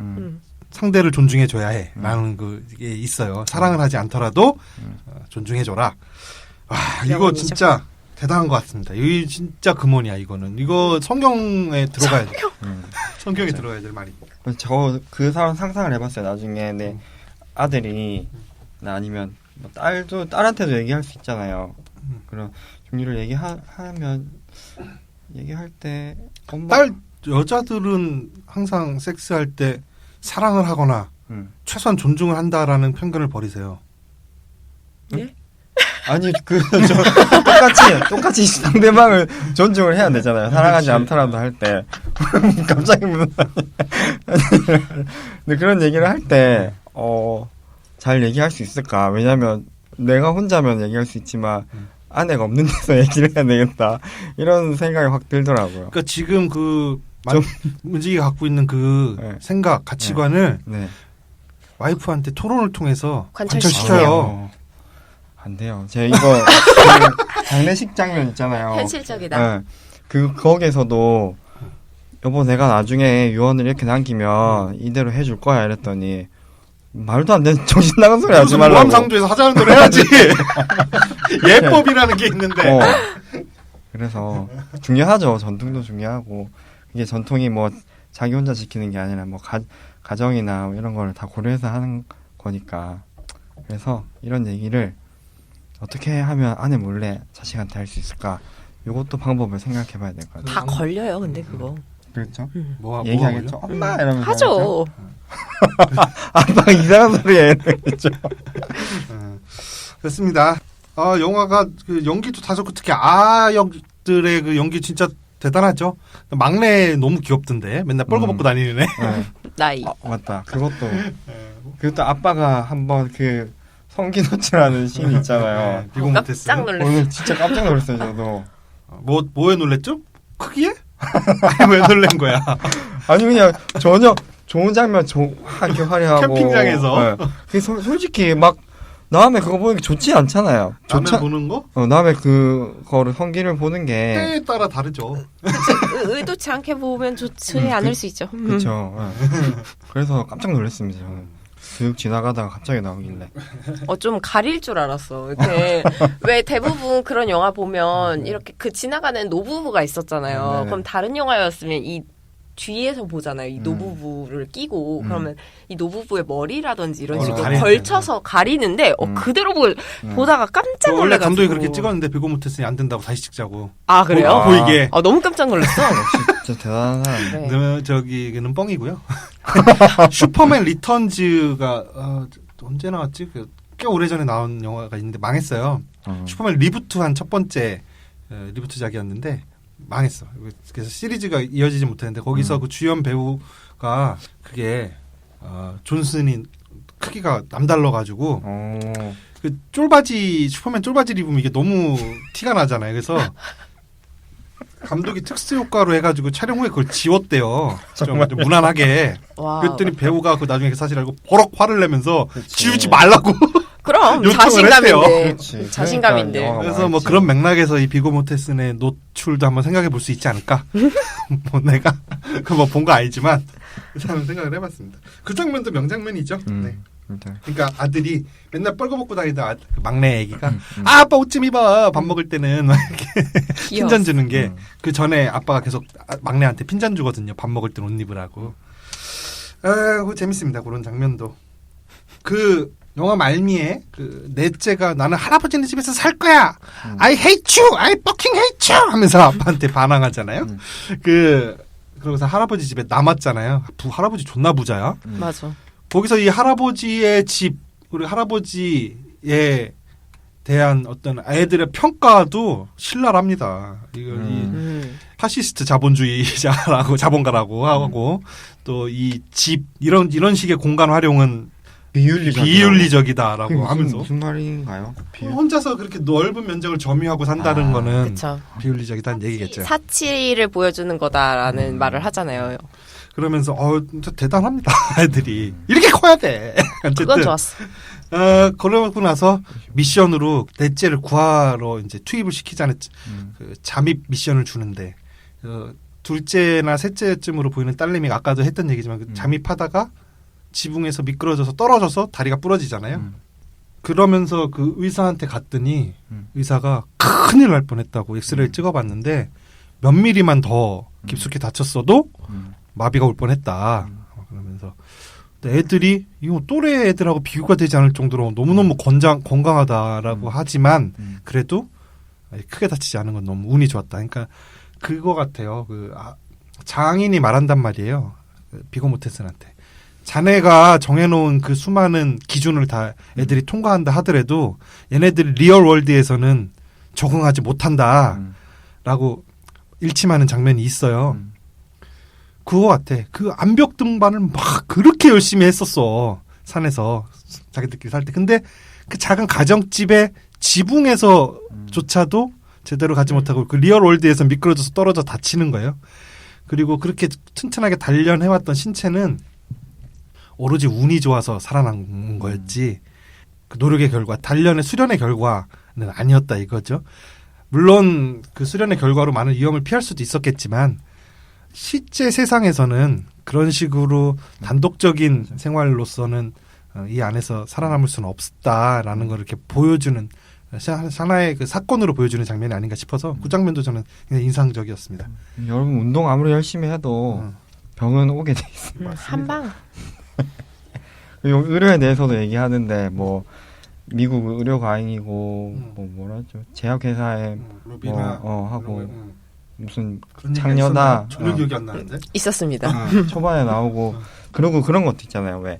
상대를 존중해줘야 해. 라는 그게 있어요. 사랑을 하지 않더라도 존중해줘라. 와, 이거 진짜 대단한 것 같습니다. 이거 진짜 금원이야, 이거는. 이거 성경에 들어가야 돼. 성경에 들어가야 될 말이고. 저 그 사람 상상을 해봤어요. 나중에 내 아들이 아니면 뭐 딸한테도 얘기할 수 있잖아요. 그런 종류를 얘기할 때 여자들은 항상 섹스할 때 사랑을 하거나 최소한 존중을 한다라는 편견을 버리세요. 예? 아니 똑같이 상대방을 존중을 해야 되잖아요. 사랑하지 않더라도 할 때 갑자기 무슨 근데 그런 얘기를 할 때 잘 얘기할 수 있을까? 왜냐하면 내가 혼자면 얘기할 수 있지만 아내가 없는 데서 얘기를 해야 되겠다 이런 생각이 확 들더라고요. 그러니까 지금 문지기가 갖고 있는 그 생각 가치관을 와이프한테 토론을 통해서 관철시켜요. 안 돼요. 제가 이거 장례식 장면 있잖아요. 현실적이다. 거기에서도 여보 내가 나중에 유언을 이렇게 남기면 이대로 해줄 거야 이랬더니 말도 안 되는 정신 나간 소리 하지 말라고. 모함상조에서 하자는 대로 해야지. 예법이라는 게 있는데. 그래서 중요하죠. 전통도 중요하고 이게 전통이 뭐 자기 혼자 지키는 게 아니라 뭐 가정이나 뭐 이런 걸 다 고려해서 하는 거니까. 그래서 이런 얘기를 어떻게 하면 아내 몰래 자식한테 할 수 있을까? 이것도 방법을 생각해봐야 될 것 같아요. 다 걸려요, 근데 그거. 그렇죠? 걸려? 얘기하겠죠? 엄마 이러면서 하죠. 아빠 이상한 소리 해야겠죠. 그렇습니다. 영화가 그 연기도 다 좋고 특히 아역들의 그 연기 진짜 대단하죠. 막내 너무 귀엽던데 맨날 뻘거벗고 다니는 애. 나이. 맞다. 그것도 아빠가 한번 그 성기노치라는 씬이 있잖아요. 비고 못했어요. 깜짝 놀랐어요. 오늘 진짜 깜짝 놀랐어요, 저도. 뭐에 놀랬죠? 크기에? 아니, 왜 놀란 거야? 아니 그냥 전혀 좋은 장면 이렇게 화려하고 캠핑장에서. 솔직히 막 남의 그거 보는 게 좋지 않잖아요. 남의 보는 거? 남의 그거를 성기를 보는 게 때에 따라 다르죠. 의도치 않게 보면 좋지 않을 수 있죠. 그렇죠. 그래서 깜짝 놀랐습니다. 저는. 슥 지나가다가 갑자기 나오길래. 좀 가릴 줄 알았어. 이렇게 왜 대부분 그런 영화 보면 이렇게 그 지나가는 노부부가 있었잖아요. 네네. 그럼 다른 영화였으면 이 뒤에서 보잖아요. 이 노부부를 끼고 그러면 이 노부부의 머리라든지 이런 식으로 걸쳐서 가리는데 그대로 보다가 깜짝 놀라가지고. 원래 감독이 그렇게 찍었는데 비고 못했으니 안 된다고 다시 찍자고. 아 그래요? 보이게. 너무 깜짝 놀랐어. 진짜 대단한 사람. 네. 저기는 뻥이고요. 슈퍼맨 리턴즈가 언제 나왔지? 꽤 오래전에 나온 영화가 있는데 망했어요. 슈퍼맨 리부트한 첫 번째 리부트작이었는데 망했어. 그래서 시리즈가 이어지지 못했는데 거기서 그 주연 배우가 그게 존슨이 크기가 남달라가지고 그 슈퍼맨 쫄바지 입으면 이게 너무 티가 나잖아요. 그래서 감독이 특수 효과로 해가지고 촬영 후에 그걸 지웠대요. 좀 무난하게. 와. 그랬더니 배우가 그 나중에 그 사실 알고 버럭 화를 내면서 지우지 말라고. 그럼 요청을 했대요. 자신감인데. 자신감인데. 그러니까 그래서 뭐 그런 맥락에서 이 비고 모테슨의 노출도 한번 생각해 볼 수 있지 않을까? 뭐 내가 뭐 본 거 아니지만 그런 생각을 해봤습니다. 그 장면도 명장면이죠. 네. 그러니까 아들이 맨날 뻘거벗고 다니던 그 막내 애기가 아빠 옷 좀 입어 밥 먹을 때는 막 이렇게 핀잔 주는 게 그 전에 아빠가 계속 막내한테 핀잔 주거든요. 밥 먹을 때 옷 입으라고. 그거 재밌습니다. 그런 장면도. 그 영화 말미에 그 넷째가 나는 할아버지네 집에서 살 거야. I hate you. I fucking hate you. 하면서 아빠한테 반항하잖아요. 그러고서 할아버지 집에 남았잖아요. 할아버지 존나 부자야. 맞아. 거기서 이 할아버지의 집, 우리 할아버지에 대한 어떤 애들의 평가도 신랄합니다. 이 파시스트 자본주의자라고 자본가라고 하고 또 이 집 이런 식의 공간 활용은 비윤리적이다라고 하면서 무슨 말인가요? 혼자서 그렇게 넓은 면적을 점유하고 산다는 거는 그쵸. 비윤리적이다는 얘기겠죠. 사치를 보여주는 거다라는 말을 하잖아요. 그러면서 진짜 대단합니다. 애들이 이렇게 커야 돼. 어쨌든 그건 좋았어. 그러고 나서 미션으로 넷째를 구하러 이제 투입을 시키자는 그 잠입 미션을 주는데 둘째나 셋째쯤으로 보이는 딸내미가 아까도 했던 얘기지만 그 잠입하다가 지붕에서 미끄러져서 떨어져서 다리가 부러지잖아요. 그러면서 그 의사한테 갔더니 의사가 큰일 날 뻔했다고 엑스레이를 찍어봤는데 몇 미리만 더 깊숙이 다쳤어도 마비가 올 뻔했다. 그러면서 애들이 이거 또래 애들하고 비교가 되지 않을 정도로 너무너무 건강하다라고 하지만 그래도 크게 다치지 않은 건 너무 운이 좋았다. 그러니까 그거 같아요. 장인이 말한단 말이에요. 비고 모태슨한테. 자네가 정해놓은 그 수많은 기준을 다 애들이 통과한다 하더라도 얘네들이 리얼 월드에서는 적응하지 못한다라고 일침하는 장면이 있어요. 그거 같아. 그 암벽 등반을 막 그렇게 열심히 했었어. 산에서 자기들끼리 살 때. 근데 그 작은 가정집의 지붕에서조차도 제대로 가지 못하고 그 리얼 월드에서 미끄러져서 떨어져 다치는 거예요. 그리고 그렇게 튼튼하게 단련해왔던 신체는 오로지 운이 좋아서 살아난 거였지 그 노력의 결과, 단련의 수련의 결과는 아니었다 이거죠. 물론 그 수련의 결과로 많은 위험을 피할 수도 있었겠지만 실제 세상에서는 그런 식으로 단독적인 생활로서는 이 안에서 살아남을 수는 없다라는 걸 이렇게 보여주는 하나의 그 사건으로 보여주는 장면이 아닌가 싶어서 그 장면도 저는 굉장히 인상적이었습니다. 여러분 운동 아무리 열심히 해도 병은 오게 돼 있어요. 한방. 그리고 의료에 대해서도 얘기하는데 뭐 미국 의료 과잉이고 뭐 뭐라죠 제약회사에 하고 무슨 창녀다 전혀 기억이 안 나는데 있었습니다. 초반에 나오고 그리고 그런 것도 있잖아요. 왜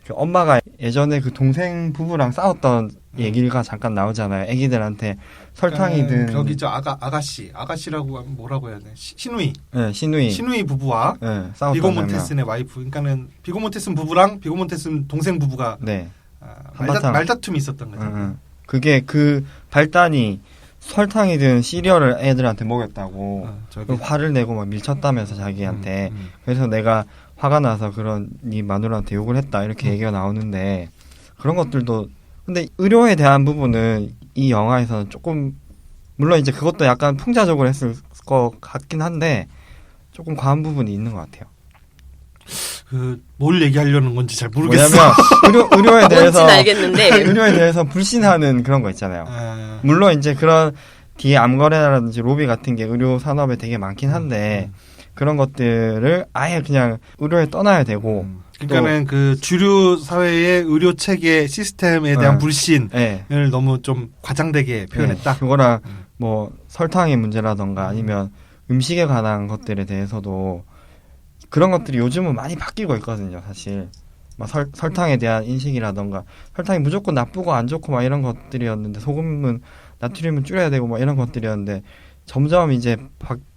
그 엄마가 예전에 그 동생 부부랑 싸웠던 얘기가 잠깐 나오잖아요. 애기들한테 설탕이 든 저기 저 아가씨라고 하면 뭐라고 해야 돼? 시누이. 네, 시누이 부부와 싸웠던 비고 몬테슨의 와이프. 그러니까는 비고 몬테슨 부부랑 비고 몬테슨 동생 부부가 말다툼이 있었던 거죠. 그게 그 발단이 설탕이 든 시리얼을 애들한테 먹였다고 화를 내고 막 밀쳤다면서 자기한테 그래서 내가 화가 나서 그런 네 마누라한테 욕을 했다 이렇게 얘기가 나오는데 그런 것들도 근데 의료에 대한 부분은 이 영화에서는 조금 물론 이제 그것도 약간 풍자적으로 했을 것 같긴 한데 조금 과한 부분이 있는 것 같아요. 뭘 얘기하려는 건지 잘 모르겠어. 뭐냐면 의료에 대해서 뭔지는 알겠는데 의료에 대해서 불신하는 그런 거 있잖아요. 물론 이제 그런 뒤에 암거래라든지 로비 같은 게 의료 산업에 되게 많긴 한데 그런 것들을 아예 그냥 의료에 떠나야 되고 그러니까는 그 주류 사회의 의료 체계 시스템에 대한 불신을 너무 좀 과장되게 표현했다. 그거랑 뭐 설탕의 문제라던가 아니면 음식에 관한 것들에 대해서도 그런 것들이 요즘은 많이 바뀌고 있거든요, 사실. 막 설탕에 대한 인식이라던가 설탕이 무조건 나쁘고 안 좋고 막 이런 것들이었는데 소금은 나트륨은 줄여야 되고 막 이런 것들이었는데 점점 이제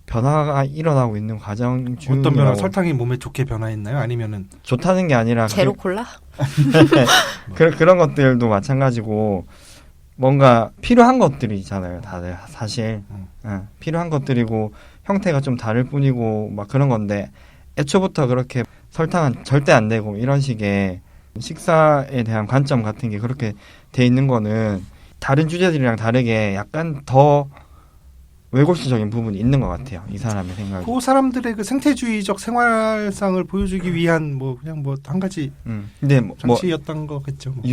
변화가 일어나고 있는 과정 중이라고. 어떤 변화? 설탕이 몸에 좋게 변화했나요? 아니면은 좋다는 게 아니라 제로 콜라? 그런 것들도 마찬가지고 뭔가 필요한 것들이잖아요, 다들 사실. 필요한 것들이고 형태가 좀 다를 뿐이고 막 그런 건데 애초부터 그렇게 설탕은 절대 안 되고 이런 식의 식사에 대한 관점 같은 게 그렇게 돼 있는 거는 다른 주제들이랑 다르게 약간 더 외골수적인 부분이 있는 것 같아요. 이 사람의 생각이. 그 사람들의 그 생태주의적 생활상을 보여주기 위한 뭐 그냥 뭐 한 가지 근데 장치였던 거겠죠. 뭐.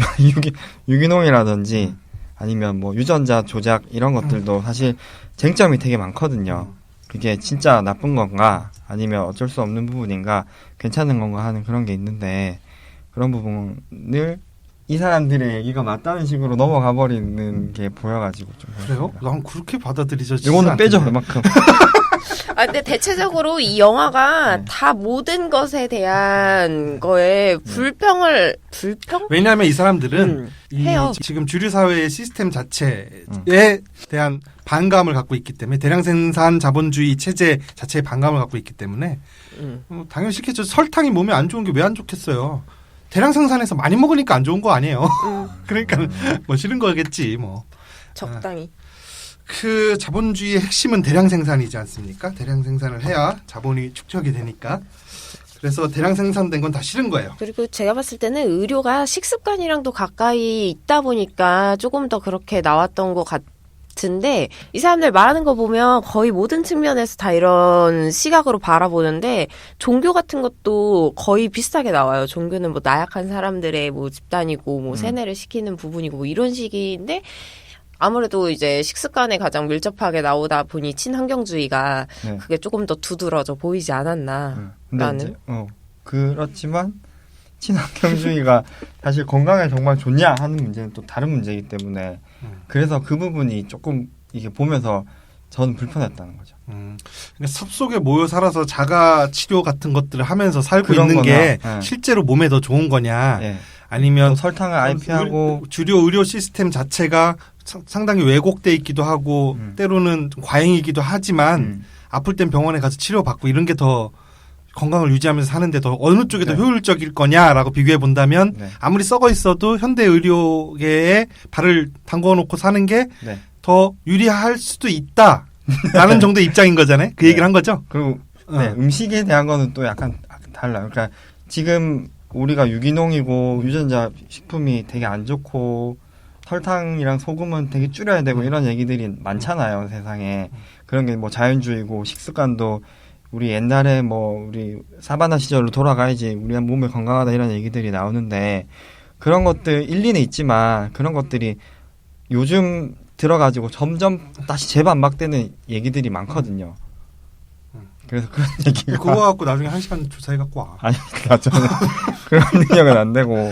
유기농이라든지 아니면 뭐 유전자 조작 이런 것들도 사실 쟁점이 되게 많거든요. 그게 진짜 나쁜 건가 아니면 어쩔 수 없는 부분인가 괜찮은 건가 하는 그런 게 있는데 그런 부분을 이 사람들의 얘기가 맞다는 식으로 넘어가 버리는 게 보여가지고 좀 그래요? 난 그렇게 받아들이죠. 이거는 빼죠 그만큼. 근데 대체적으로 이 영화가 다 모든 것에 대한 거에 불평? 왜냐하면 이 사람들은 해요. 지금 주류 사회의 시스템 자체에 대한 반감을 갖고 있기 때문에 대량 생산 자본주의 체제 자체에 반감을 갖고 있기 때문에 당연히 싫겠죠. 설탕이 몸에 안 좋은 게 왜 안 좋겠어요. 대량 생산해서 많이 먹으니까 안 좋은 거 아니에요. 그러니까 뭐 싫은 거겠지 뭐. 적당히. 그 자본주의의 핵심은 대량 생산이지 않습니까? 대량 생산을 해야 자본이 축적이 되니까. 그래서 대량 생산된 건 다 싫은 거예요. 그리고 제가 봤을 때는 의료가 식습관이랑도 가까이 있다 보니까 조금 더 그렇게 나왔던 것 같은데 이 사람들 말하는 거 보면 거의 모든 측면에서 다 이런 시각으로 바라보는데 종교 같은 것도 거의 비슷하게 나와요. 종교는 뭐 나약한 사람들의 뭐 집단이고 뭐 세뇌를 시키는 부분이고 뭐 이런 식인데 아무래도 이제 식습관에 가장 밀접하게 나오다 보니 친환경주의가 그게 조금 더 두드러져 보이지 않았나. 근데 이제, 그렇지만 친환경주의가 사실 건강에 정말 좋냐 하는 문제는 또 다른 문제이기 때문에 그래서 그 부분이 조금 이게 보면서 저는 불편했다는 거죠. 그러니까 숲속에 모여 살아서 자가 치료 같은 것들을 하면서 살고 그런 있는 게 거나, 실제로 몸에 더 좋은 거냐, 예. 아니면 또 설탕을 아예 피하고 주류 의료 시스템 자체가 상당히 왜곡돼 있기도 하고 때로는 좀 과잉이기도 하지만 아플 땐 병원에 가서 치료받고 이런 게 더 건강을 유지하면서 사는데 더 어느 쪽이 더 네. 효율적일 거냐라고 비교해 본다면 네. 아무리 썩어 있어도 현대 의료계에 발을 담궈 놓고 사는 게 더 네. 유리할 수도 있다라는 정도의 입장인 거잖아요. 그 얘기를 한 거죠. 그리고 네, 음식에 대한 거는 또 약간 달라요. 그러니까 지금 우리가 유기농이고 유전자 식품이 되게 안 좋고 설탕이랑 소금은 되게 줄여야 되고 이런 얘기들이 많잖아요, 세상에. 그런 게 뭐 자연주의고 식습관도 우리 옛날에 뭐 우리 사바나 시절로 돌아가야지 우리 몸에 건강하다 이런 얘기들이 나오는데 그런 것들 일리는 있지만 그런 것들이 요즘 들어가지고 점점 다시 재반박되는 얘기들이 많거든요. 그래서 그런 얘기가 그거 갖고 나중에 1시간 조사해 갖고 와. 아니 저는 그런 능력은 안 되고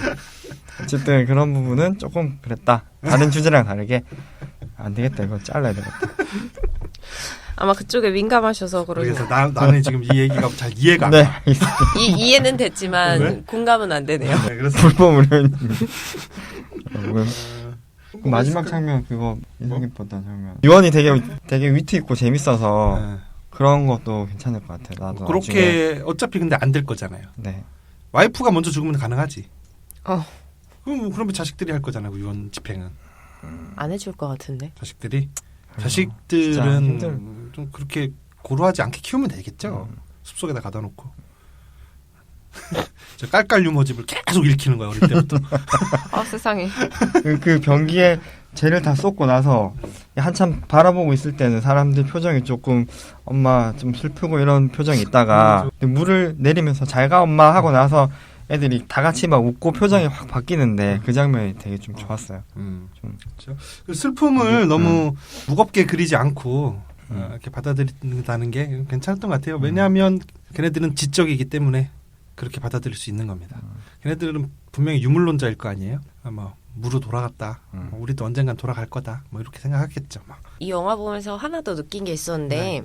어쨌든 그런 부분은 조금 그랬다. 다른 주제랑 다르게 안 되겠다. 이거 잘라야 되겠다. 아마 그쪽에 민감하셔서 그러죠. 그래서 나는 지금 이 얘기가 잘 이해가 안 네. 가. 이해는 됐지만 네? 공감은 안 되네요. 네, 그래서 불법으로 마지막 장면 그거 인상 깊었던 장면. 유언이 되게 위트 있고 재밌어서 네. 그런 것도 괜찮을 것 같아요. 나도 그렇게 나중에. 어차피 근데 안 될 거잖아요. 네. 와이프가 먼저 죽으면 가능하지. 그러면 자식들이 할 거잖아요. 유언 집행은. 안 해줄 것 같은데. 자식들이. 진짜 자식들은 좀 그렇게 고루하지 않게 키우면 되겠죠. 숲속에다 가다 놓고. 저 깔깔 유머집을 계속 읽히는 거야 어릴 때부터. 아 세상에. 그 변기에 쟤를 다 쏟고 나서 한참 바라보고 있을 때는 사람들 표정이 조금 엄마 좀 슬프고 이런 표정이 있다가 물을 내리면서 잘 가 엄마 하고 나서 애들이 다 같이 막 웃고 표정이 확 바뀌는데 그 장면이 되게 좀 좋았어요. 좀 그렇죠. 그 슬픔을 너무 무겁게 그리지 않고 이렇게 받아들인다는 게 괜찮았던 것 같아요. 왜냐하면 걔네들은 지적이기 때문에 그렇게 받아들일 수 있는 겁니다. 걔네들은 분명히 유물론자일 거 아니에요. 아마 무로 돌아갔다. 우리도 언젠간 돌아갈 거다. 뭐 이렇게 생각하겠죠. 막. 이 영화 보면서 하나 더 느낀 게 있었는데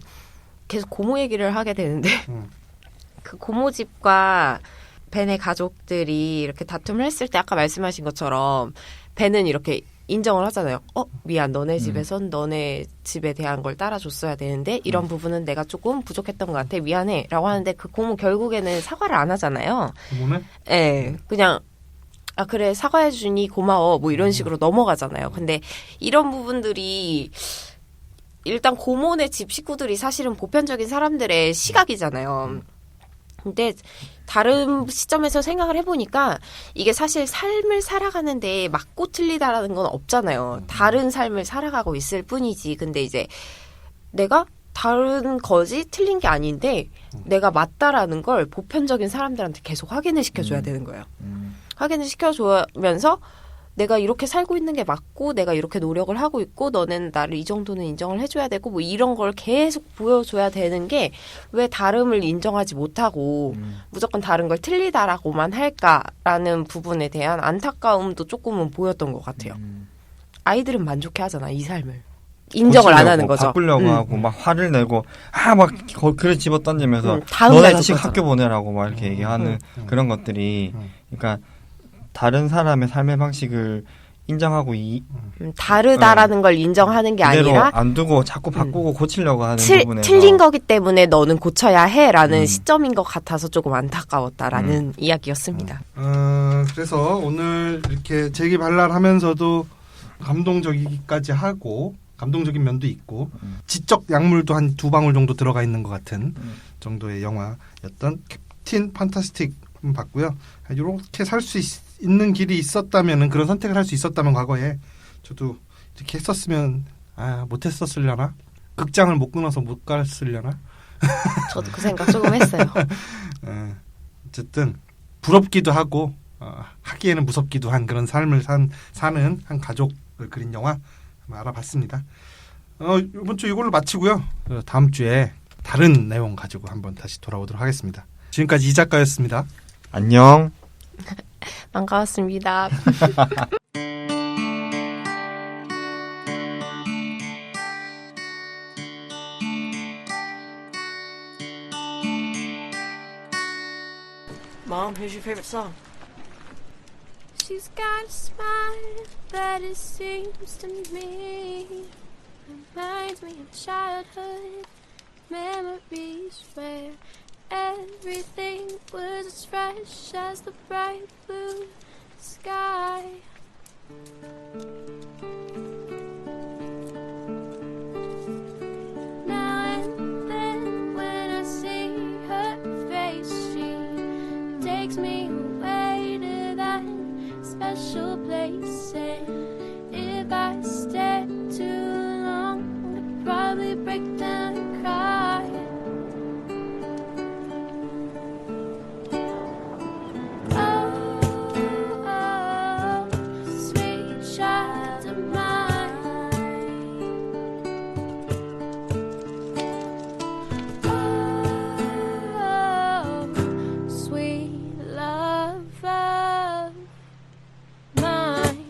계속 고모 얘기를 하게 되는데 그 고모 집과 벤의 가족들이 이렇게 다툼을 했을 때 아까 말씀하신 것처럼 벤은 이렇게 인정을 하잖아요. 미안, 너네 집에선 너네 집에 대한 걸 따라줬어야 되는데 이런 부분은 내가 조금 부족했던 것 같아. 미안해. 라고 하는데 그 고모 결국에는 사과를 안 하잖아요. 고모는? 네. 그냥 그래 사과해주니 고마워 뭐 이런 식으로 넘어가잖아요. 근데 이런 부분들이 일단 고모네 집 식구들이 사실은 보편적인 사람들의 시각이잖아요. 근데 다른 시점에서 생각을 해보니까 이게 사실 삶을 살아가는데 맞고 틀리다라는 건 없잖아요. 다른 삶을 살아가고 있을 뿐이지. 근데 이제 내가 다른 거지 틀린 게 아닌데 내가 맞다라는 걸 보편적인 사람들한테 계속 확인을 시켜줘야 되는 거예요. 확인을 시켜주면서 내가 이렇게 살고 있는 게 맞고 내가 이렇게 노력을 하고 있고 너는 나를 이 정도는 인정을 해줘야 되고 뭐 이런 걸 계속 보여줘야 되는 게 왜 다름을 인정하지 못하고 무조건 다른 걸 틀리다라고만 할까라는 부분에 대한 안타까움도 조금은 보였던 것 같아요. 아이들은 만족해 하잖아 이 삶을. 인정을 안 하는 거죠. 바꾸려고 하고 막 화를 내고 막 그릇 집어 던지면서 다음 너네 날 자식 똑같잖아. 학교 보내라고 막 이렇게 얘기하는 그런 것들이 그러니까 다른 사람의 삶의 방식을 인정하고 다르다라는 걸 인정하는 게 그대로 아니라 안 두고 자꾸 바꾸고 고치려고 하는 부분에서 틀린 거기 때문에 너는 고쳐야 해라는 시점인 것 같아서 조금 안타까웠다라는 이야기였습니다. 그래서 오늘 이렇게 재기발랄하면서도 감동적이기까지 하고 감동적인 면도 있고 지적 약물도 한 2방울 정도 들어가 있는 것 같은 정도의 영화였던 캡틴 판타스틱 봤고요. 이렇게 살 수 있는 길이 있었다면 그런 선택을 할 수 있었다면 과거에 저도 이렇게 했었으면 못했었으려나? 극장을 못 끊어서 못 갔으려나? 저도 그 생각 조금 했어요. 어쨌든 부럽기도 하고 하기에는 무섭기도 한 그런 삶을 사는 한 가족을 그린 영화 알아봤습니다. 이번 주 이걸로 마치고요. 다음 주에 다른 내용 가지고 한번 다시 돌아오도록 하겠습니다. 지금까지 이 작가였습니다. 안녕. 반가웠습니다. Mom, who's your favorite song? She's got a smile that it seems to me reminds me of childhood memories where everything was as fresh as the bright blue sky. Now and then when I see her face, she takes me away to that special place. And if I stay too long, I'd probably break down and cry. Oh, sweet child of mine. Oh, sweet love of mine.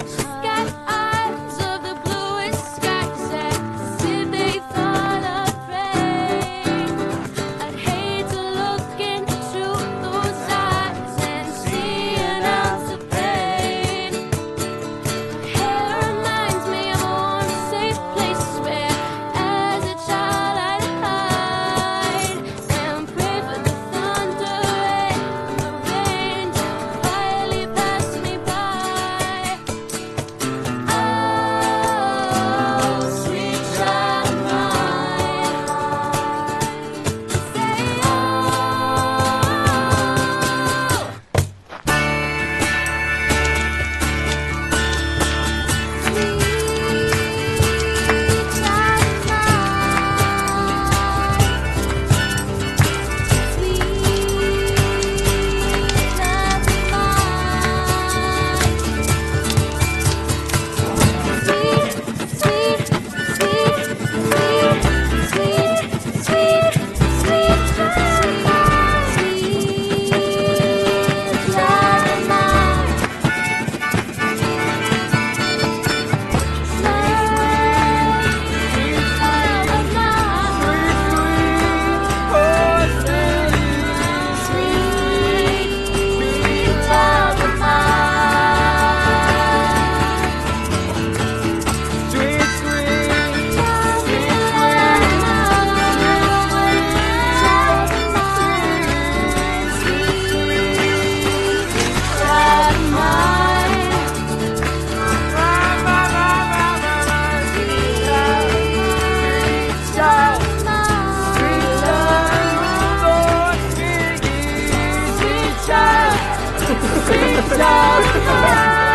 She's got eyes of the bluest skies, as if they thought of rain. I'd hate to look into those eyes and see an ounce of pain. Hair reminds me of a warm, safe place where, as a child, I'd hide and pray for the thunder and the rain to quietly pass me by. Oh, sweet child of mine. Say, oh, sweet child of mine. Sweet child,